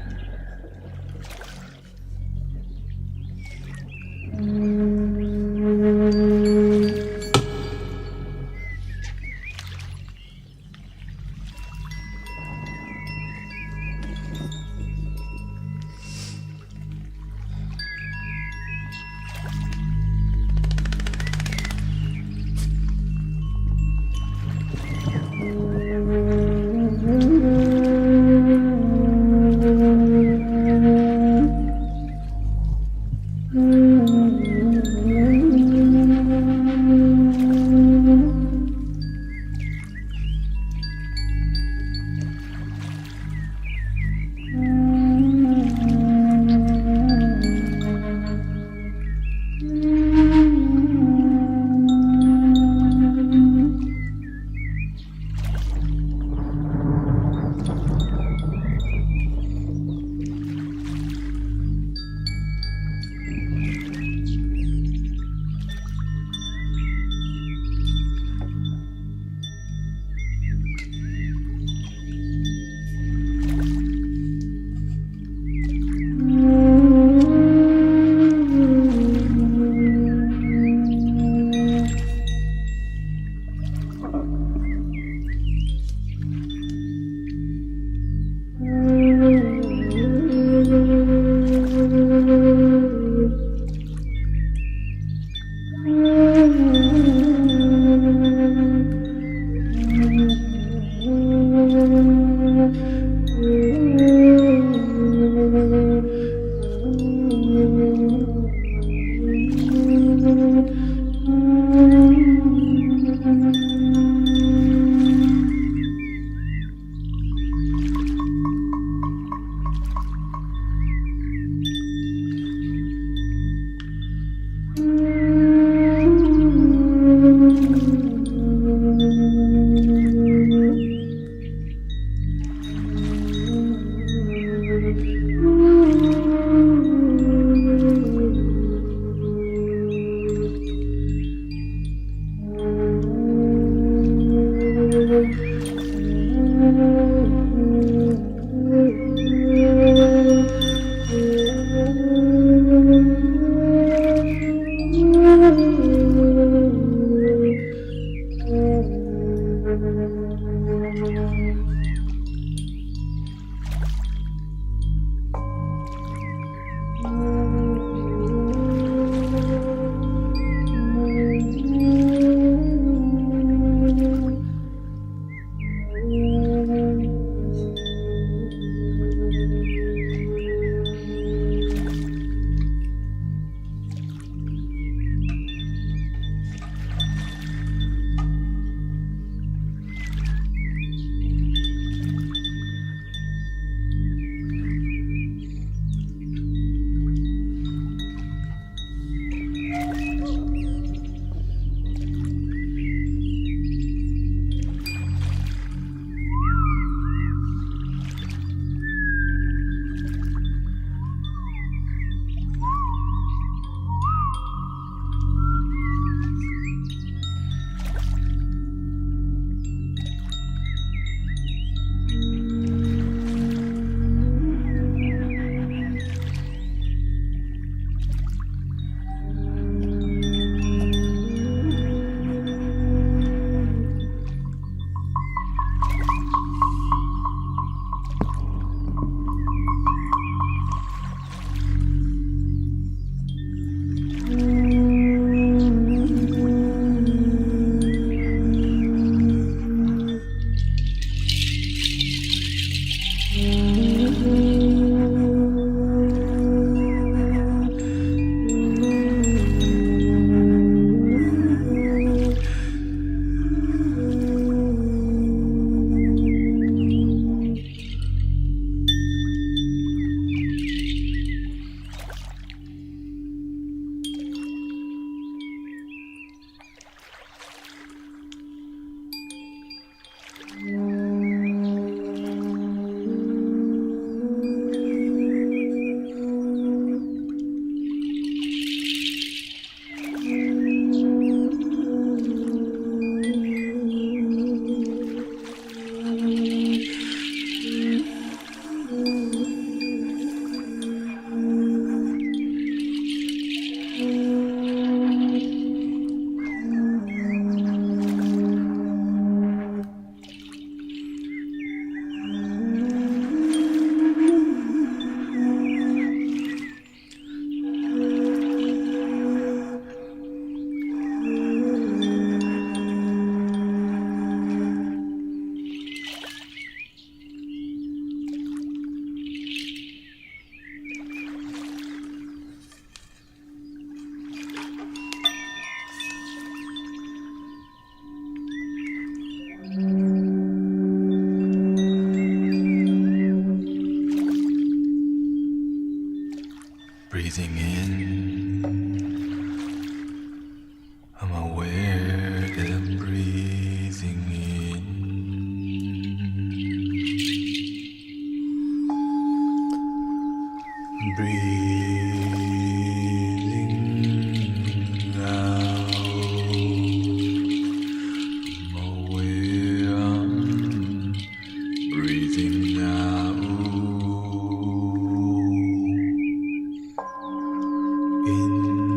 In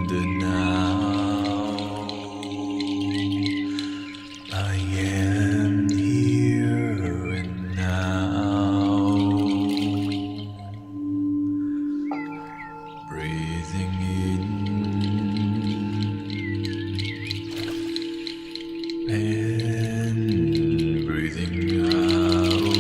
the now, I am here and now, breathing in and breathing out.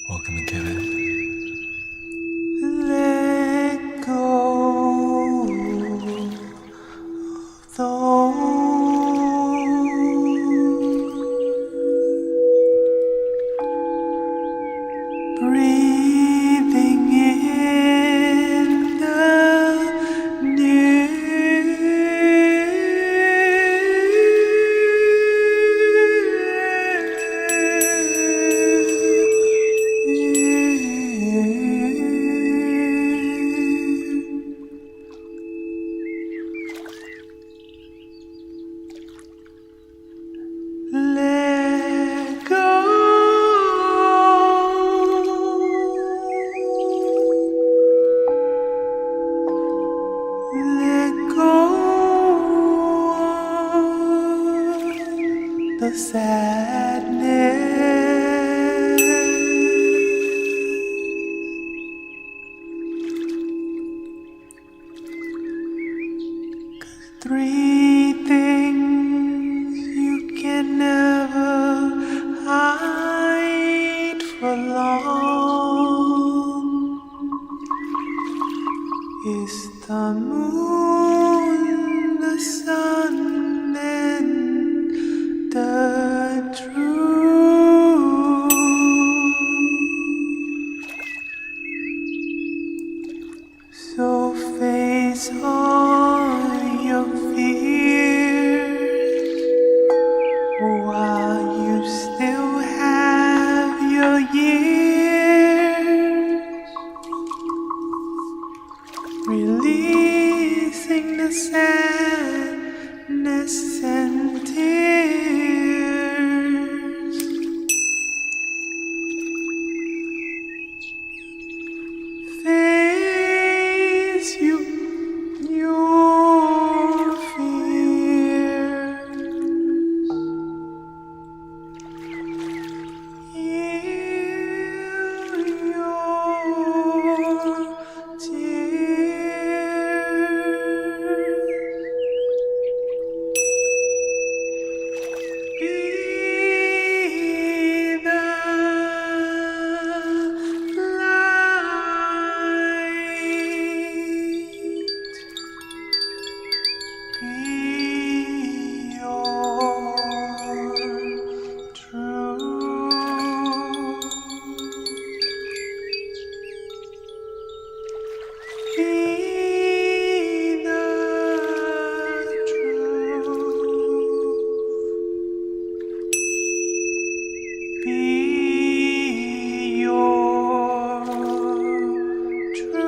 Welcome to Kevin. Let go of breathing in the new. Let go. Let go of the sadness. 'Cause three things you can never hide for long is the moon, the sun, and the truth. So face all your fears while you still have your years, releasing the sadness and tears. Face your fears. Heal your tears. Be the light. Be your truth. Be the truth. Be your truth.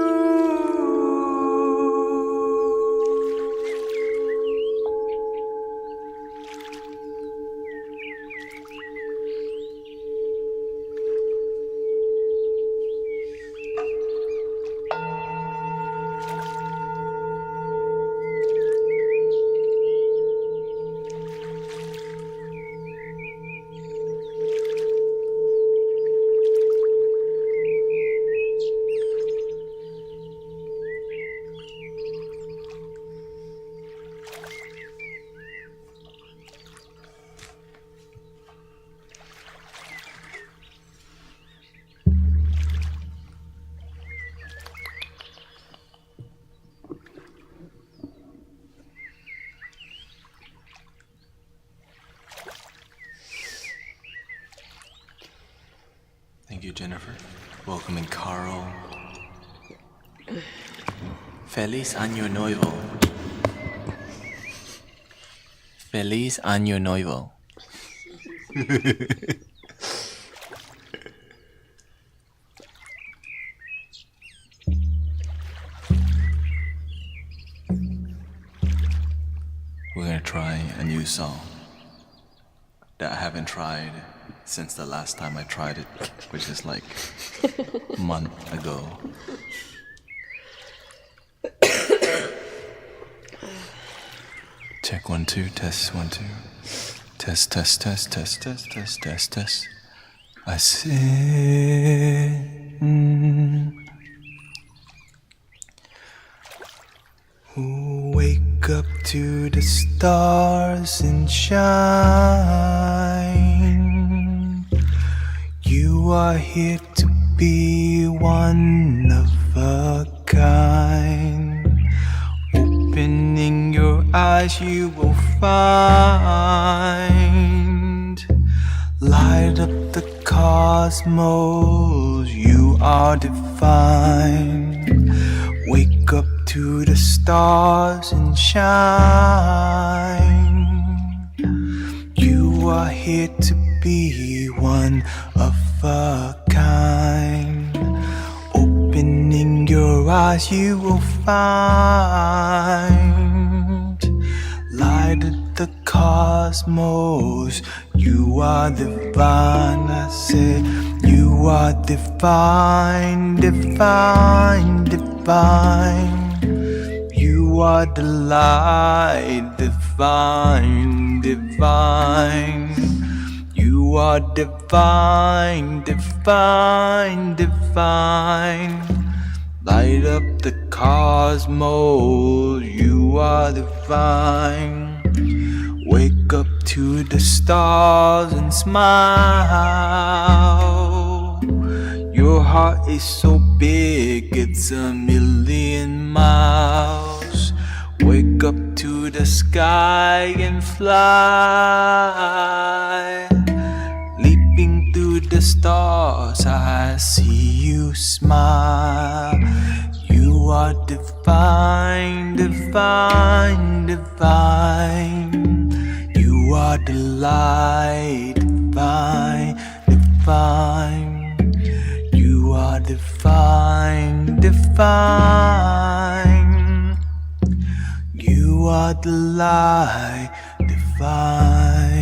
Thank you, Jennifer. Welcoming Carl. Feliz Año Nuevo. Feliz Año Nuevo. We're gonna try a new song that I haven't tried since the last time I tried it, which is like a month ago. Check 1 2, test 1 2. Test test test test test test test test. I sit. Wake up to the stars and shine. You are here to be one of a kind. Opening your eyes, you will find. Light up the cosmos, you are divine. Wake up to the stars and shine. You are here to be one of a kind. Opening your eyes, you will find. Light of the cosmos, you are divine. I said, you are divine, divine, divine. You are the light, divine, divine. You are divine, divine, divine. Light up the cosmos, you are divine. Wake up to the stars and smile. Your heart is so big, it's a million miles. Wake up to the sky and fly. Leaping through the stars, I see you smile. You are divine, divine, divine. You You are the light, divine, divine. You are divine, divine. You are the light, divine.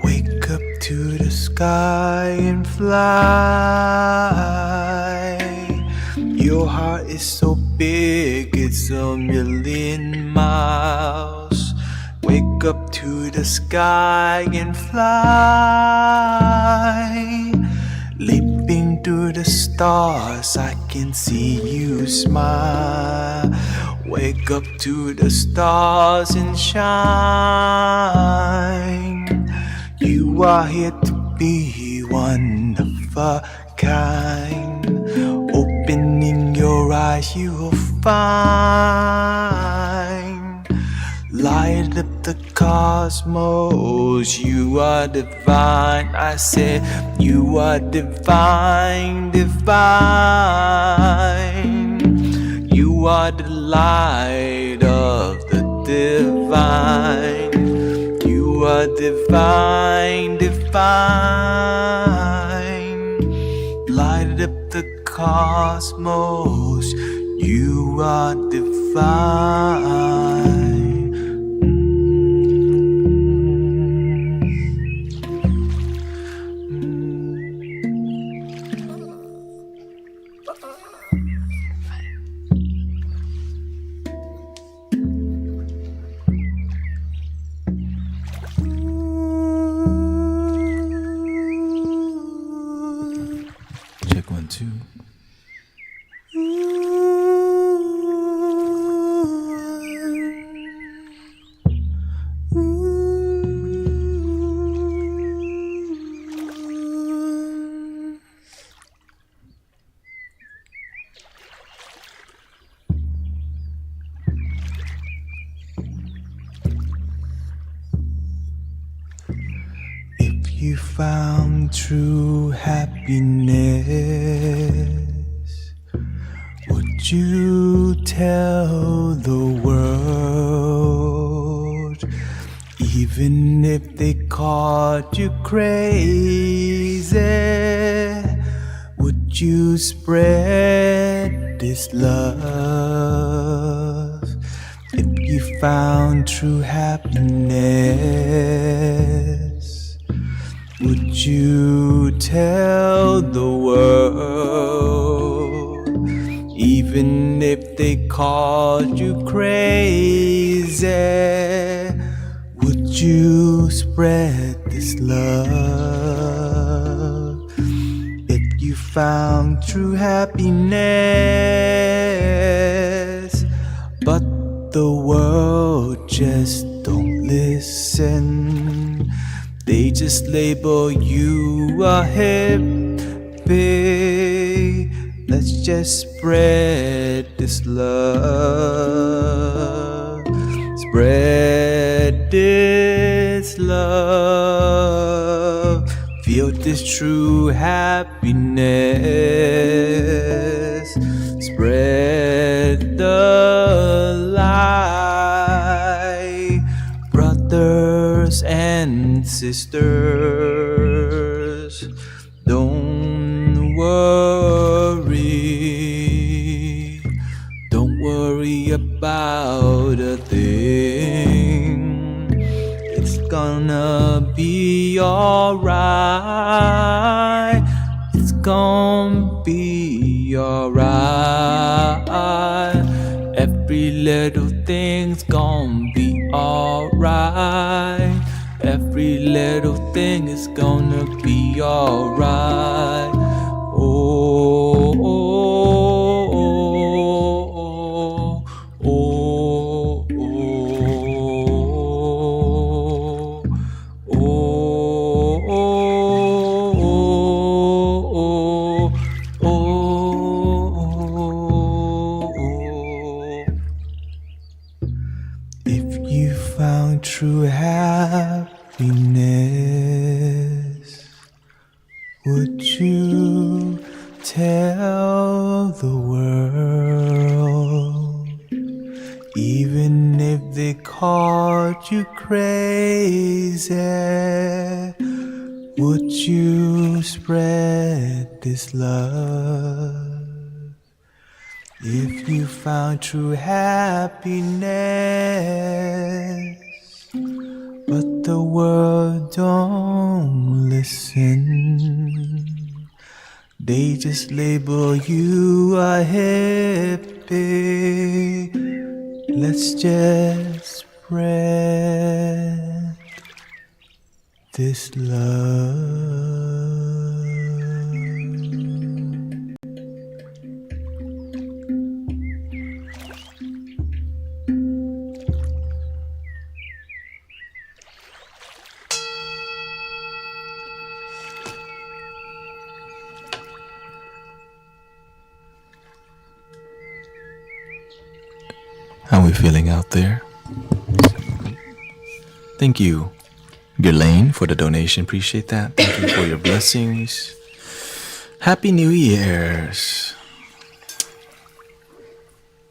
Wake up to the sky and fly. Your heart is so big, it's a million miles. Wake up to the sky and fly. Leaping through the stars, I can see you smile. Wake up to the stars and shine. You are here to be one of a kind. Opening your eyes, you will find. Light up the cosmos, you are divine. I said you are divine, divine. You are the light of the divine. You are divine, divine. Light up the cosmos, you are divine. Check 1, 2. If you found true happiness, would you tell the world? Even if they called you crazy, would you spread this love? If you found true happiness, would you tell the world? Even if they called you crazy, would you spread this love? If you found true happiness, but the world just don't listen. They just label you a hippie. Let's just spread this love. Spread this love. Feel this true happiness. Spread the light. Brothers and sisters, don't worry. Don't worry about a thing. It's gonna be alright. It's gonna be alright. Every little thing's gonna be alright. Every little thing is gonna be alright. Oh, oh, true happiness, would you tell the world? Even if they called you crazy, would you spread this love? If you found true happiness, but the world don't listen, they just label you a hippie. Let's just spread this love. How are we feeling out there? Thank you, Ghislaine, for the donation. Appreciate that. Thank you for your blessings. Happy New Year's.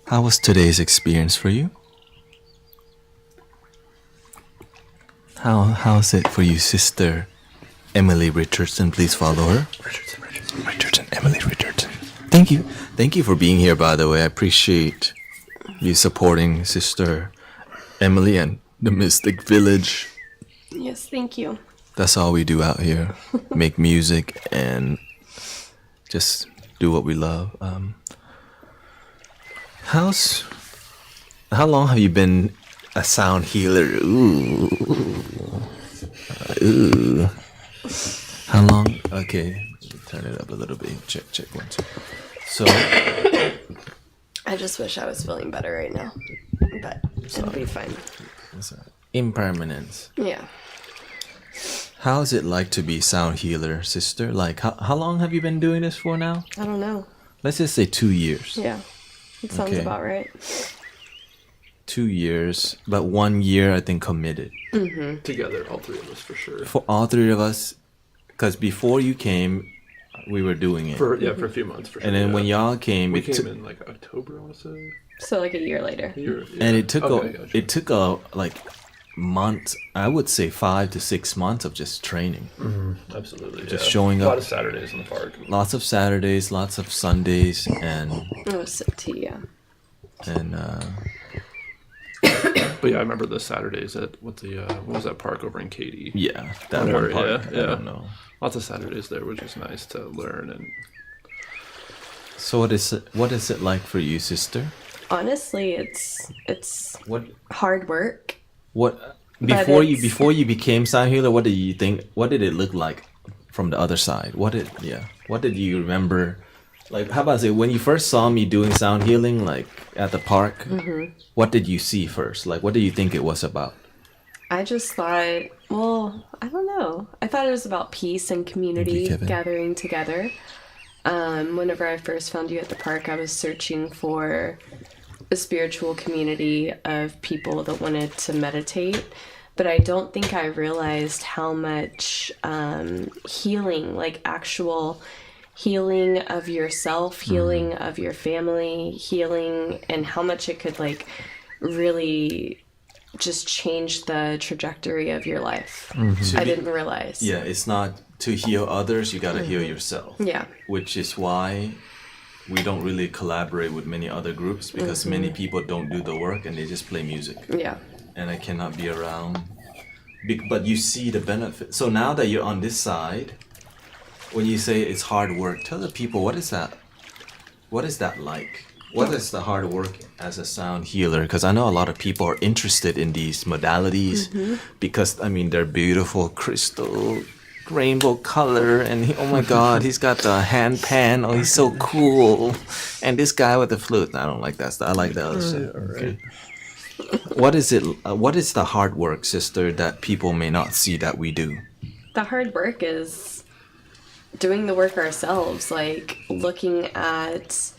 How was today's experience for you? How's it for you, Sister Emily Richardson? Please follow her. Richardson, Emily Richardson. Thank you. Thank you for being here, by the way. I appreciate you supporting Sister Emily and the Mystic Village. Yes, thank you. That's all we do out here. Make music and just do what we love. How long have you been a sound healer? Ooh. How long? Okay, turn it up a little bit. Check 1, 2. So I just wish I was feeling better right now, but it'll be fine. impermanence. Yeah. How is it like to be sound healer, sister? Like, how long have you been doing this for now? I don't know. Let's just say 2 years. Yeah. It sounds Okay. about right. 2 years, but 1 year, I think, committed. Together, all three of us, for sure. For all three of us, because before you came, we were doing it. For a few months, for sure. And then yeah. when y'all came, we it came took, in like October, I want to say. So like a year later. and it took gotcha. it took a like months. I would say 5 to 6 months of just training. Absolutely. Just yeah. showing a up. lot of Saturdays in the park. Lots of Saturdays, lots of Sundays, and Oh, sip tea, yeah. But yeah, I remember the Saturdays at what was that park over in Katy? yeah, that Whatever, one part. yeah. I don't know. Lots of Saturdays there, which is nice to learn. And So what is it like for you, sister? Honestly, it's What hard work. before it's- you became sound healer? What did you think? What did it look like from the other side? What did you remember? Like, how about say when you first saw me doing sound healing, like at the park? What did you see first? Like, what did you think it was about? I just thought, well, I don't know. I thought it was about peace and community Kevin. gathering together. Whenever I first found you at the park, I was searching for a spiritual community of people that wanted to meditate. But I don't think I realized how much healing, like actual healing of yourself, healing of your family, healing, and how much it could like really just change the trajectory of your life. I didn't realize. Yeah, it's not to heal others. You gotta heal yourself. Yeah. Which is why we don't really collaborate with many other groups, because many people don't do the work and they just play music. Yeah. And I cannot be around. But you see the benefit. So now that you're on this side, when you say it's hard work, tell the people, what is that? What is that like? What is the hard work as a sound healer? Because I know a lot of people are interested in these modalities because, I mean, they're beautiful crystal, rainbow color, and oh my God, he's got the hand pan. Oh, he's so cool. And this guy with the flute, I don't like that stuff. I like the other stuff. Okay. What is it? What is the hard work, sister, that people may not see that we do? The hard work is doing the work ourselves, like looking at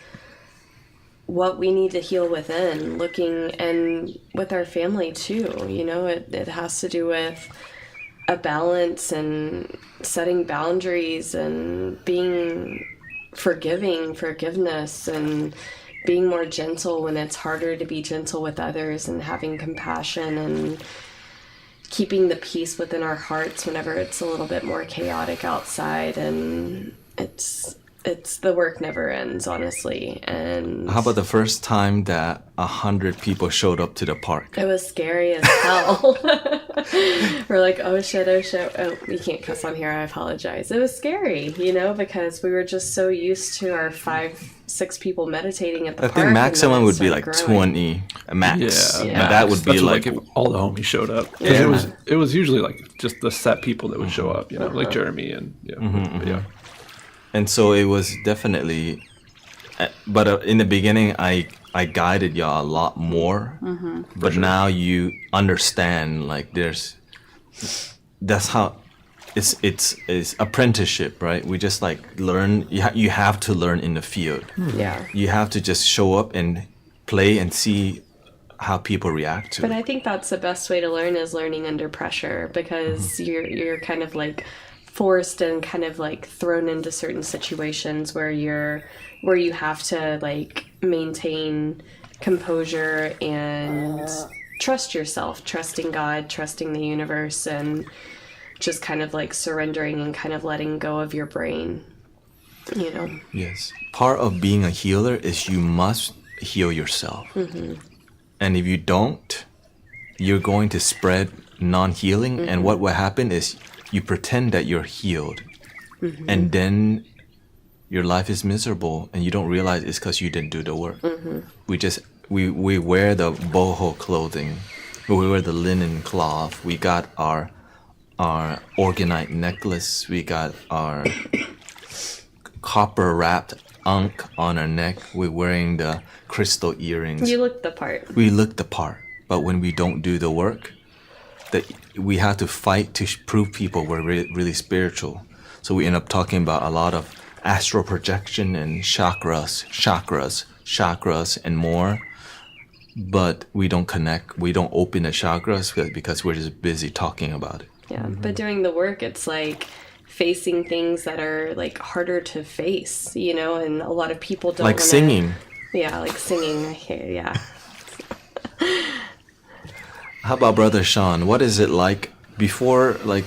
what we need to heal within, looking, and with our family too. You know, it has to do with a balance and setting boundaries and being forgiveness, and being more gentle when it's harder to be gentle with others, and having compassion, and keeping the peace within our hearts whenever it's a little bit more chaotic outside. And it's the work never ends, honestly. And How about the first time that 100 people showed up to the park? it was scary as hell. We're like, oh shit. Oh, we can't cuss on here. I apologize. It was scary, you know, because we were just so used to our 5-6 people meditating at the I park. think and maximum then it would be started like growing. 20 max. Yeah, And that would be That's like, if all the homies showed up. 'Cause Yeah. it was usually like just the set people that would show up, you know, like Jeremy and yeah. and so it was definitely, but in the beginning, I guided y'all a lot more. But now you understand, like that's how it's apprenticeship, right? We just like learn. You have to learn in the field. Yeah. You have to just show up and play and see how people react to But it. I think that's the best way to learn, is learning under pressure, because you're kind of like forced and kind of like thrown into certain situations where you have to like maintain composure and trust yourself, trusting God, trusting the universe, and just kind of like surrendering and kind of letting go of your brain, you know. Yes. Part of being a healer is you must heal yourself. And if you don't, you're going to spread non-healing. And what will happen is you pretend that you're healed. And then your life is miserable and you don't realize it's because you didn't do the work. We wear the boho clothing. We wear the linen cloth. We got our organite necklace. We got our copper wrapped ankh on our neck. We're wearing the crystal earrings. You look the part. We look the part, but when we don't do the work, that we have to fight to prove people we're really spiritual. So we end up talking about a lot of astral projection and chakras, and more. But we don't connect. We don't open the chakras because we're just busy talking about it. Yeah, but doing the work, it's like facing things that are like harder to face, you know, and a lot of people don't Like wanna, singing. Yeah, like singing. I hear, yeah. How about Brother Sean? What is it like before, like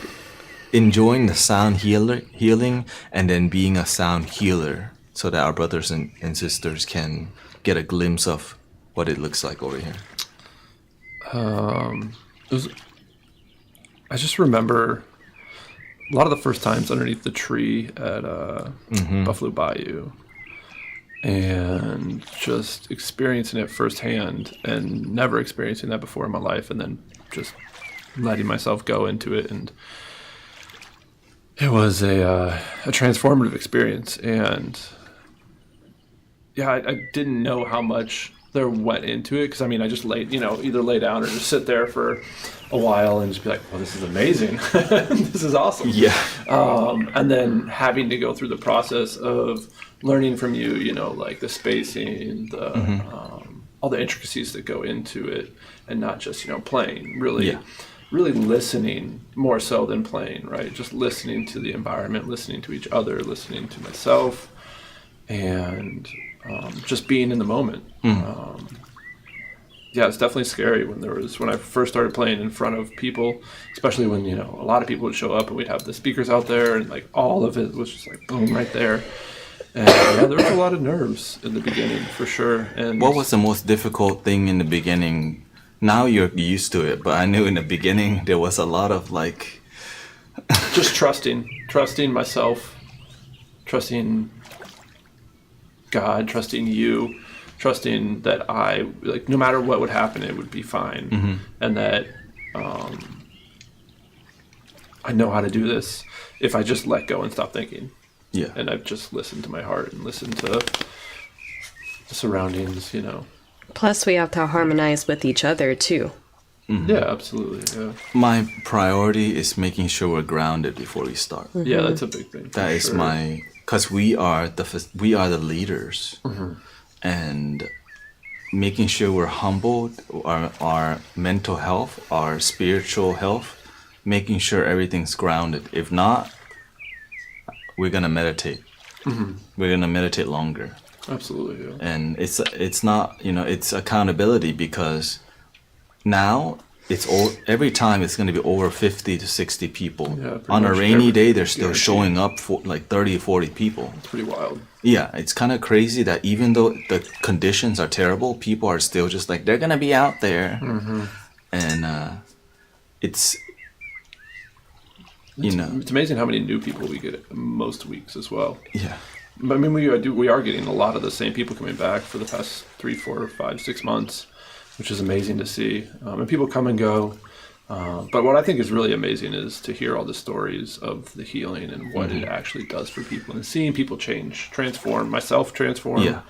enjoying the sound healing and then being a sound healer, so that our brothers and sisters can get a glimpse of what it looks like over here? I just remember a lot of the first times underneath the tree at Buffalo Bayou, and just experiencing it firsthand and never experiencing that before in my life, and then just letting myself go into it. And it was a transformative experience. And yeah, I didn't know how much there went into it, because I mean, I just either lay down or just sit there for a while and just be like, well, this is amazing. This is awesome. Yeah. And then having to go through the process of learning from you, you know, like the spacing, the all the intricacies that go into it, and not just, you know, playing, really listening more so than playing, right? Just listening to the environment, listening to each other, listening to myself, and just being in the moment. Yeah, it's definitely scary when I first started playing in front of people, especially when, you know, a lot of people would show up and we'd have the speakers out there, and like all of it was just like boom right there. And yeah, there was a lot of nerves in the beginning, for sure. And What was the most difficult thing in the beginning? Now you're used to it, but I knew in the beginning there was a lot of like just trusting myself, trusting God, trusting you, trusting that I, like, no matter what would happen, it would be fine. And that I know how to do this if I just let go and stop thinking. Yeah. And I've just listened to my heart and listened to the surroundings, you know. Plus, we have to harmonize with each other too. Yeah, absolutely. Yeah. My priority is making sure we're grounded before we start. Yeah, that's a big thing. That is sure. because we are the leaders, and making sure we're humbled, our mental health, our spiritual health, making sure everything's grounded. If not, we're gonna meditate. We're gonna meditate longer. Absolutely. Yeah. And it's not, it's accountability, because now it's all, every time it's going to be over 50 to 60 people. Yeah, pretty on a much rainy day, they're still guaranteed. showing up for like 30 40 people. It's pretty wild. Yeah, it's kind of crazy that even though the conditions are terrible, people are still just like, they're going to be out there. And it's It's amazing how many new people we get most weeks as well. yeah. I mean, we are getting a lot of the same people coming back for the past 3, 4, 5, 6 months, which is amazing to see. And people come and go. But what I think is really amazing is to hear all the stories of the healing and what it actually does for people, and seeing people change, transform, myself transform, Yeah.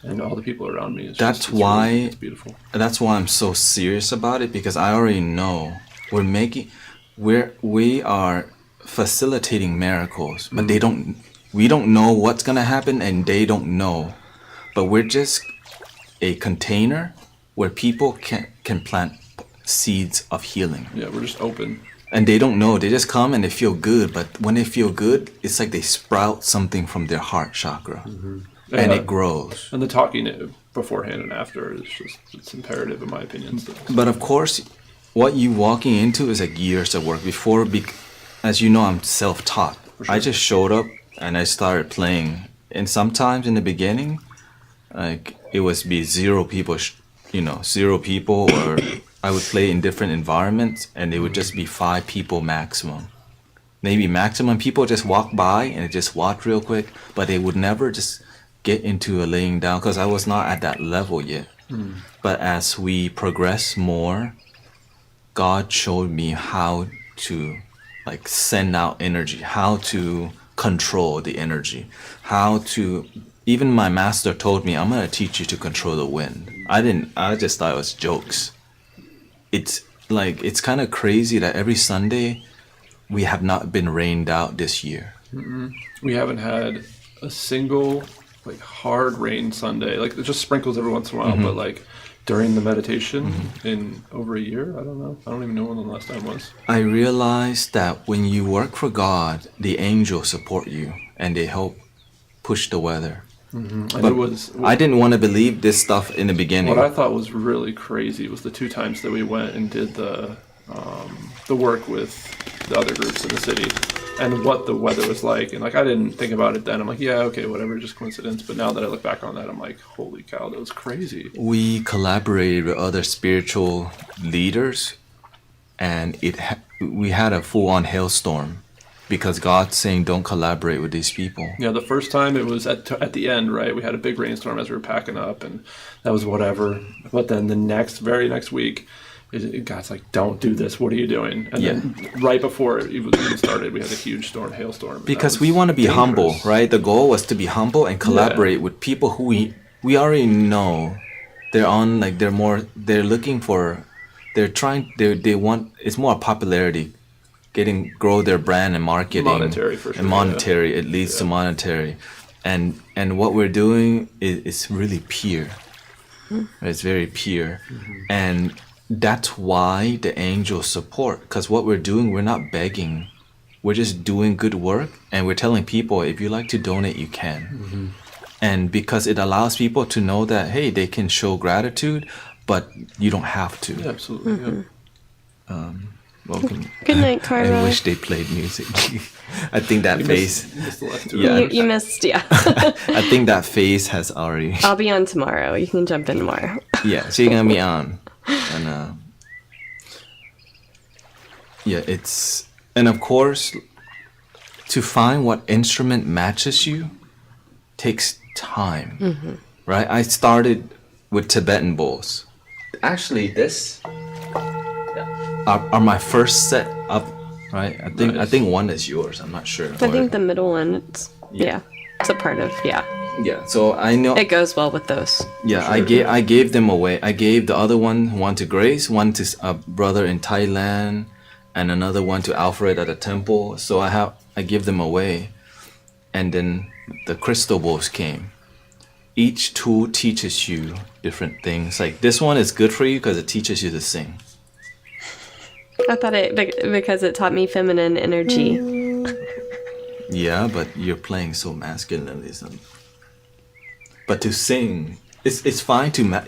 and all the people around me. That's why it's beautiful. That's why I'm so serious about it, because I already know we are facilitating miracles, but we don't know what's gonna happen, and they don't know. But we're just a container where people can plant seeds of healing. Yeah, we're just open. And they don't know. They just come and they feel good. But when they feel good, it's like they sprout something from their heart chakra. And Yeah. it grows. And the talking beforehand and after is it's imperative in my opinion. So. But of course, what you walking into is like years of work. Before, as you know, I'm self-taught. Sure. I just showed up and I started playing. And sometimes in the beginning, like it was be zero people, or I would play in different environments and it would just be 5 people maximum. Maybe maximum people just walk by and just watch real quick, but they would never just get into a laying down, because I was not at that level yet. But as we progress more, God showed me how to like send out energy, how to control the energy, even my master told me, I'm going to teach you to control the wind. I just thought it was jokes. It's kind of crazy that every Sunday we have not been rained out this year. We haven't had a single like hard rain Sunday. Like it just sprinkles every once in a while, but like during the meditation in over a year, I don't know. I don't even know when the last time was. I realized that when you work for God, the angels support you and they help push the weather. And But it was I didn't want to believe this stuff in the beginning. what I thought was really crazy was the 2 times that we went and did the work with the other groups in the city, and what the weather was like. And like I didn't think about it then. I'm like, yeah, okay, whatever, just coincidence. But now that I look back on that, I'm like, holy cow, that was crazy. We collaborated with other spiritual leaders, and we had a full-on hailstorm because God's saying don't collaborate with these people. Yeah, the first time it was at the end, right? We had a big rainstorm as we were packing up, and that was whatever. But then the very next week, God's like, don't do this. What are you doing? And then right before it even started, we had a huge hailstorm. Because we want to be humble, right? The goal was to be humble and collaborate with people who we already know. They're looking for, they want, it's more popularity. Grow their brand and marketing. Monetary, for sure. And monetary, it leads to monetary. And what we're doing is really pure. It's very pure. And that's why the angels support. Because what we're doing, we're not begging. We're just doing good work. And we're telling people, if you like to donate, you can. And because it allows people to know that, hey, they can show gratitude, but you don't have to. Yeah, absolutely. Yeah. Welcome. Good night, Carla. I wish they played music. I think that phase. You missed the last 2 Yeah. hours. You missed, yeah. I think that phase has already. I'll be on tomorrow. You can jump in tomorrow. Yeah, so you're gonna be on, and and of course, to find what instrument matches you takes time, right? I started with Tibetan bowls. Actually, this are my first set up, right? I think one is yours. I'm not sure. I think the middle one, it's a part of, Yeah, so I know. It goes well with those. Yeah, I gave them away. I gave the other one to Grace, one to a brother in Thailand, and another one to Alfred at the temple. So I give them away, and then the crystal bowls came, each tool teaches you different things. Like this one is good for you because it teaches you to sing. I thought it because it taught me feminine energy. Yeah, but you're playing so masculinely. But to sing, it's fine to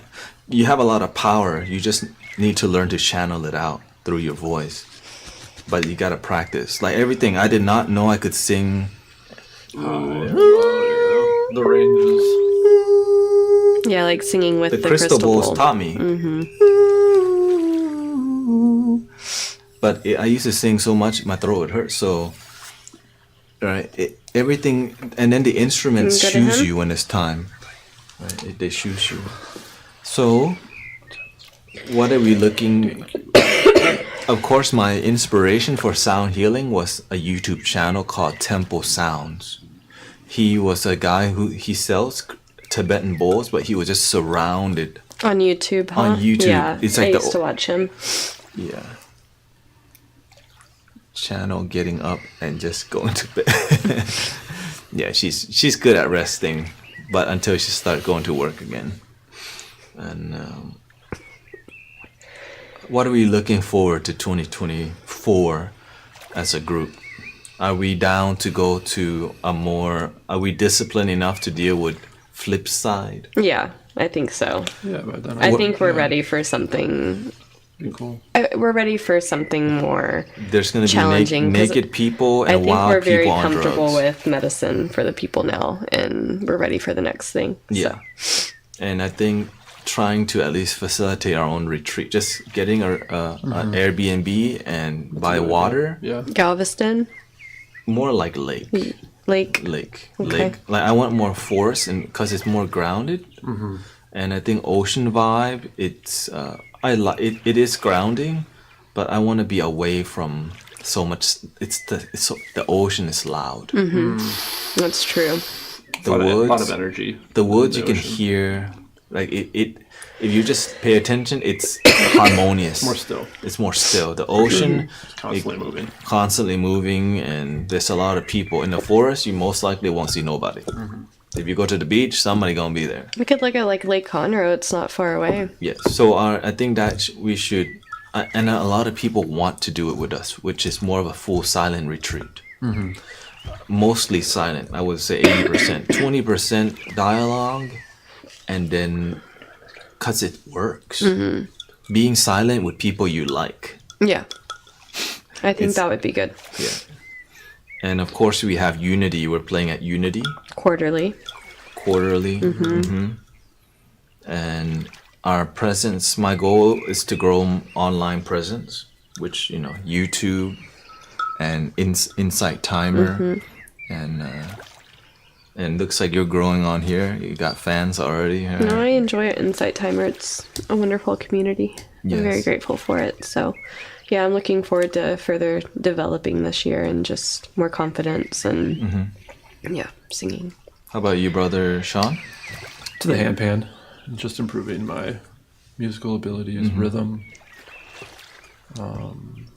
you have a lot of power. You just need to learn to channel it out through your voice. But you gotta practice. Like everything, I did not know I could sing. The ranges. Yeah, like singing with The the crystal crystal bowls bowl. taught me. But I used to sing so much, my throat would hurt. So, right, everything, and then the instruments Go to choose him? you when it's time. Right, they choose you. So, what are we looking? Of course, my inspiration for sound healing was a YouTube channel called Temple Sounds. He was a guy he sells Tibetan bowls, but he was just surrounded. On YouTube, huh? On YouTube. Yeah, It's like I the- used to watch him. Yeah. Channel getting up and just going to bed. Yeah, she's good at resting, but until she starts going to work again. And what are we looking forward to 2024 as a group? Are we down to go to are we disciplined enough to deal with flip side? Yeah, I think so. Yeah, but then I think we're ready for something. Be cool. We're ready for something more There's going to be challenging. 'Cause naked people I and think wild we're very people on comfortable drugs. with medicine for the people now, and we're ready for the next thing. Yeah. And I think trying to at least facilitate our own retreat, just getting an Airbnb and by water, Yeah. Galveston, more like lake. Lake. Lake. Like I want more forest, and because it's more grounded. And I think ocean vibe. It's it is grounding, but I want to be away from so much. The ocean is loud. That's true. The A woods, lot of energy. the woods in you the can ocean. hear. Like it. If you just pay attention, it's harmonious. More still. It's more still. The ocean It's constantly moving. constantly moving, and there's a lot of people in the forest. You most likely won't see nobody. If you go to the beach, somebody gonna be there. We could look at like Lake Conroe. It's not far away. Yes. So I think that we should, and a lot of people want to do it with us, which is more of a full silent retreat. Mostly silent. I would say 80%, 20% dialogue, and then, cause it works. Being silent with people you like. Yeah. I think It's- that would be good. Yeah. And of course, we have Unity. We're playing at Unity Quarterly. quarterly. And our presence, my goal is to grow online presence, which, YouTube and Insight Timer. And looks like you're growing on here. You got fans already. Huh? No, I enjoy it. Insight Timer. It's a wonderful community. I'm very Yes. grateful for it. So, yeah, I'm looking forward to further developing this year and just more confidence and, yeah, singing. How about you, brother Sean? To the handpan. Just improving my musical abilities, rhythm,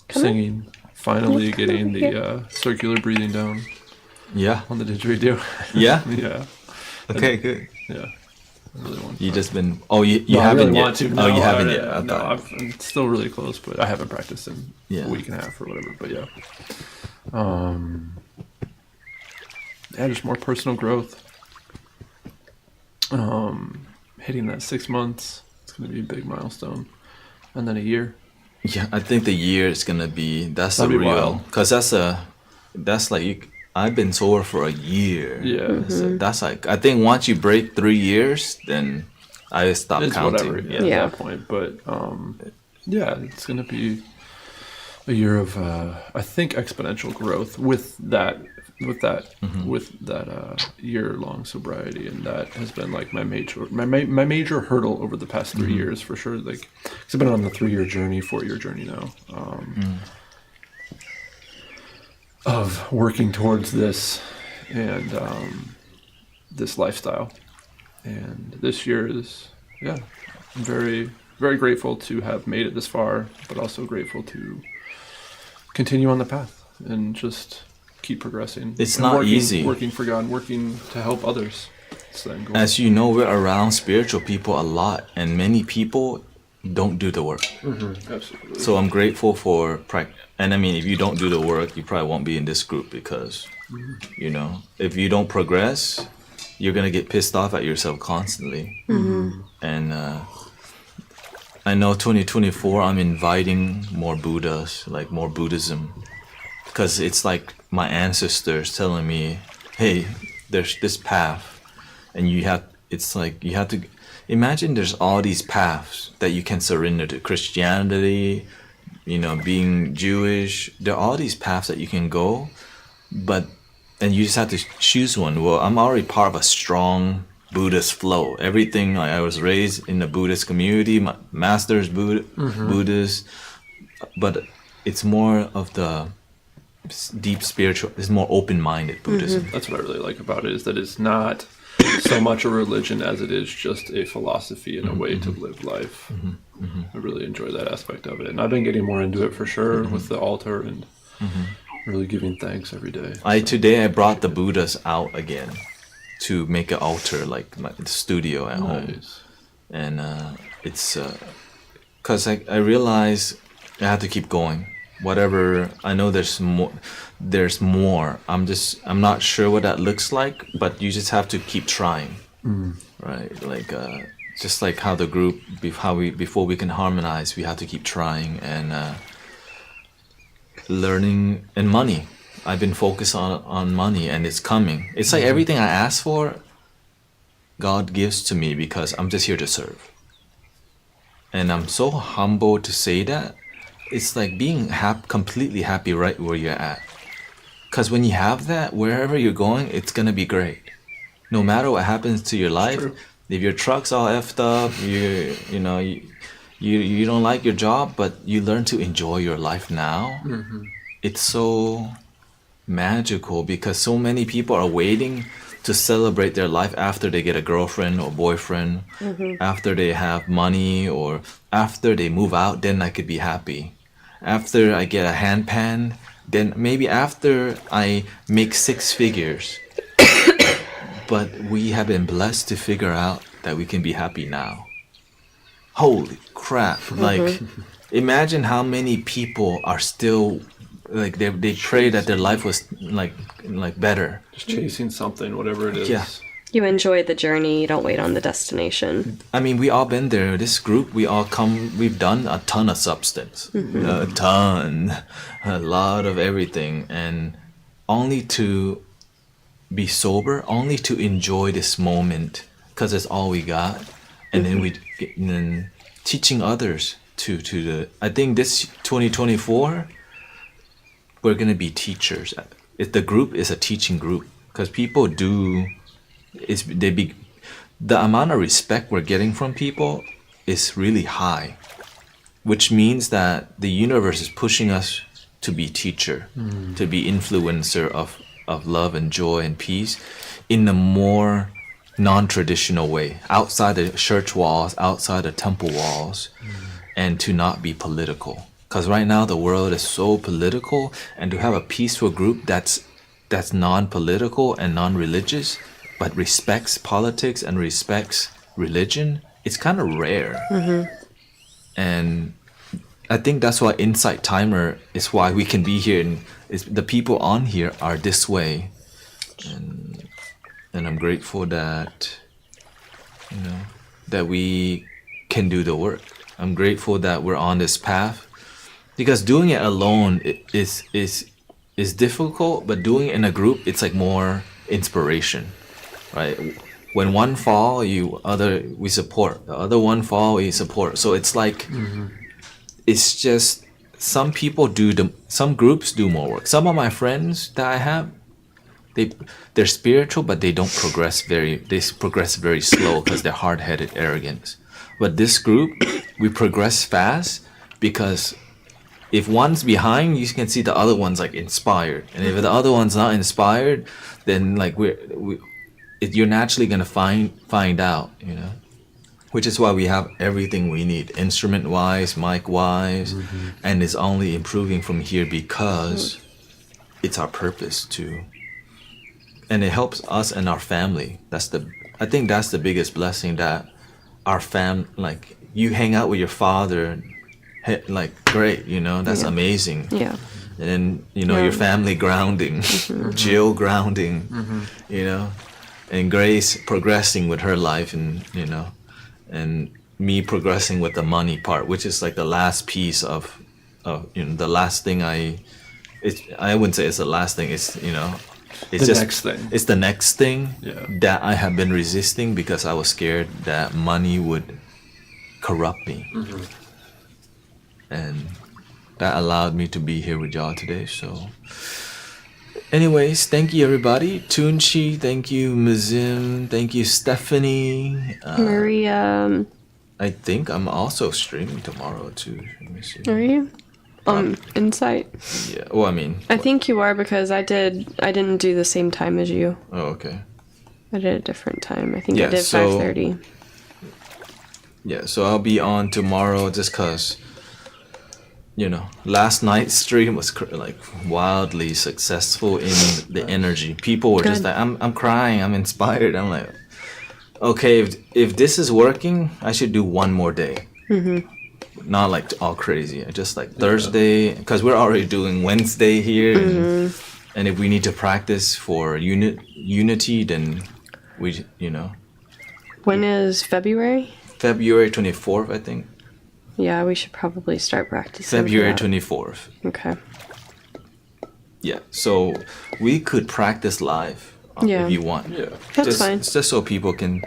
singing. Finally getting the circular breathing down Yeah. on the didgeridoo. Yeah? Yeah. Okay, good. Yeah. I really want You to. just been... Oh, you No, I haven't really yet? want to. Oh, you No, haven't I- yet? I No, thought. I'm still really close, but I haven't practiced in Yeah. a week and a half or whatever. But yeah, yeah, just more personal growth. Hitting that 6 months, it's gonna be a big milestone, and then a year. Yeah, I think the year is gonna be... That's That'd the be real... wild. Because that's like... I've been sober for a year. Yeah, So that's like... I think once you break 3 years, then I stop it's counting. whatever. Yeah, Yeah. at that point. But yeah, it's gonna be a year of I think exponential growth with that year-long sobriety, and that has been like my major hurdle over the past 3 years for sure. Like, 'cause I've been on the 3-year journey, 4-year journey now, of working towards this and this lifestyle. And this year is, yeah, I'm very, very grateful to have made it this far, but also grateful to continue on the path and just keep progressing. It's And not working, easy. Working for God, and working to help others. Same goal. as you know, we're around spiritual people a lot, and many people don't do the work. Absolutely. So I'm grateful for and I mean, if you don't do the work, you probably won't be in this group because, you know, if you don't progress, you're gonna get pissed off at yourself constantly. And I know 2024, I'm inviting more Buddhas, like more Buddhism, because it's like my ancestors telling me, hey, there's this path, and it's like you have to imagine there's all these paths that you can surrender to. Christianity, you know, being Jewish, there are all these paths that you can go, and you just have to choose one. Well, I'm already part of a strong Buddhist flow. Everything, like, I was raised in the Buddhist community, my master's Buddhist, but it's more of the deep spiritual, it's more open-minded Buddhism. That's what I really like about it, is that it's not so much a religion as it is just a philosophy and a way to live life. I really enjoy that aspect of it, and I've been getting more into it for sure with the altar and really giving thanks every day. Today I brought the Buddhas out again to make an altar, like the studio at home, and it's because I realize I have to keep going. Whatever, I know there's more. I'm not sure what that looks like, but you just have to keep trying, right? Like just like how the group, before we can harmonize, we have to keep trying and learning. And money, I've been focused on money, and it's coming. It's like everything I ask for, God gives to me, because I'm just here to serve. And I'm so humbled to say that. It's like being completely happy right where you're at. Because when you have that, wherever you're going, it's going to be great. No matter what happens to your life, if your truck's all effed up, you don't like your job, but you learn to enjoy your life now. It's so magical, because so many people are waiting to celebrate their life after they get a girlfriend or boyfriend, after they have money, or after they move out, then I could be happy. After I get a handpan, then maybe after I make 6 figures. But we have been blessed to figure out that we can be happy now. Holy crap. Like, imagine how many people are still, like, they pray that their life was like better. Just chasing something, whatever it is. Yeah. You enjoy the journey, you don't wait on the destination. I mean, we all been there. This group, we've done a ton of substance. A lot of everything. And only to be sober, only to enjoy this moment, because it's all we got. And then teaching others I think this 2024, we're going to be teachers. The group is a teaching group, because people the amount of respect we're getting from people is really high, which means that the universe is pushing us to be teacher, to be influencer of love and joy and peace in a more non-traditional way, outside the church walls, outside the temple walls, and to not be political. Because right now the world is so political, and to have a peaceful group that's non-political and non-religious, but respects politics and respects religion, it's kind of rare. And I think that's why Insight Timer is why we can be here, and the people on here are this way. And I'm grateful that, that we can do the work. I'm grateful that we're on this path, because doing it alone is difficult, but doing it in a group, it's like more inspiration. Right, when one fall, we support. The other one fall, we support. So it's like, it's just some groups do more work. Some of my friends that I have, they're spiritual, but they progress very slow, because they're hard-headed, arrogant. But this group, we progress fast, because if one's behind, you can see the other one's like inspired, and if the other one's not inspired, then like you're naturally gonna find out, which is why we have everything we need, instrument-wise, mic-wise, and it's only improving from here, because it's our purpose to, and it helps us and our family. That's I think that's the biggest blessing that our like you hang out with your father, like great, you know, that's amazing. Yeah. And then, you know, your family grounding, Jill grounding, you know, and Grace progressing with her life, and, you know, and me progressing with the money part, which is like the last piece of you know, the last thing I wouldn't say it's the last thing, it's, you know, it's The just next thing. it's the next thing Yeah. that I have been resisting because I was scared that money would corrupt me. And that allowed me to be here with y'all today. So anyways, thank you everybody. Tunchi, thank you Mazim, thank you Stephanie. Maria, I think I'm also streaming tomorrow too. Let me see. are you? Insight. Yeah. Well, I mean. I think you are, because I didn't do the same time as you. Oh, okay. I did a different time. I think Yeah, I did so- 5:30. Yeah. So I'll be on tomorrow just cause. You know, last night's stream was like wildly successful in the energy. People were just Good. like, I'm crying. I'm inspired. I'm like, okay, if this is working, I should do one more day. Not like all crazy. Just like Thursday, because we're already doing Wednesday here, and if we need to practice for unity, then we, you know, When is February? February 24th, I think. Yeah, we should probably start practicing. for February that. 24th. Okay. Yeah, so we could practice live Yeah. if you want. Yeah. That's fine. It's just so people can.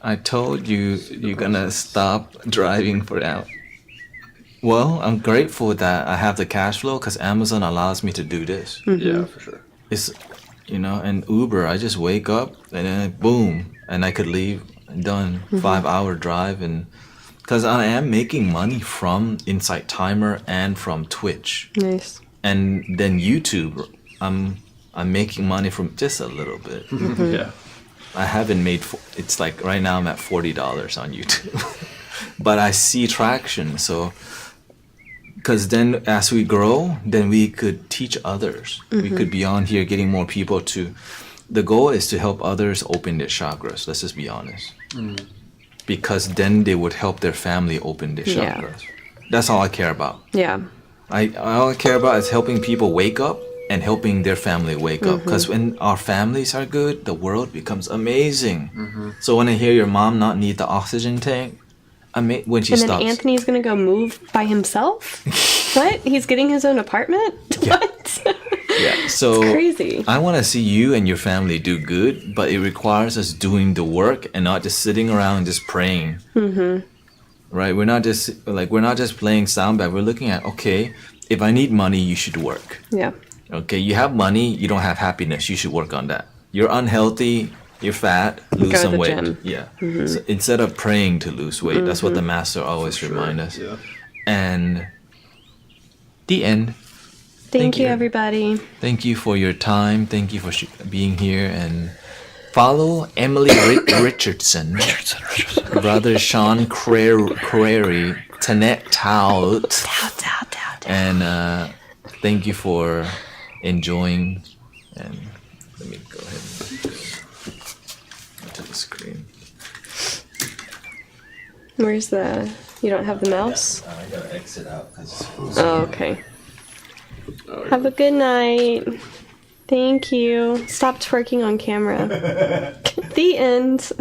I told you you're gonna stop driving for now. Well, I'm grateful that I have the cash flow because Amazon allows me to do this. Yeah, for sure. It's, you know, and Uber, I just wake up and then boom, and I could leave. Done. 5-hour drive, and because I am making money from Insight Timer and from Twitch. Nice. And then YouTube, I'm making money from just a little bit. Yeah. I haven't made. It's like right now I'm at $40 on YouTube, but I see traction. So, because then as we grow, then we could teach others. We could be on here getting more people to. The goal is to help others open their chakras. Let's just be honest. Because then they would help their family open their Yeah. chakras. That's all I care about. Yeah. All I care about is helping people wake up and helping their family wake up. Because when our families are good, the world becomes amazing. So when I hear your mom not need the oxygen tank, when she And then stops. Anthony's gonna go move by himself? What? He's getting his own apartment? Yeah. What? Yeah, so crazy. I want to see you and your family do good, but it requires us doing the work and not just sitting around and just praying. Right? We're not just playing Soundbath. We're looking at, okay, if I need money, you should work. Yeah. Okay, you have money, you don't have happiness. You should work on that. You're unhealthy, you're fat, lose Go to some the weight. gym. Yeah. So instead of praying to lose weight, that's what the master always remind us. Yeah. And the end. Thank you, you. everybody. Thank you for your time. Thank you for being here, and follow Emily Richardson, Brother Sean Crary, thanettaout, and thank you for enjoying. And let me go ahead and go to the screen. Where's the... You don't have the mouse? I gotta exit out because. Oh, okay. Have a good night. Thank you. Stop twerking on camera. The end.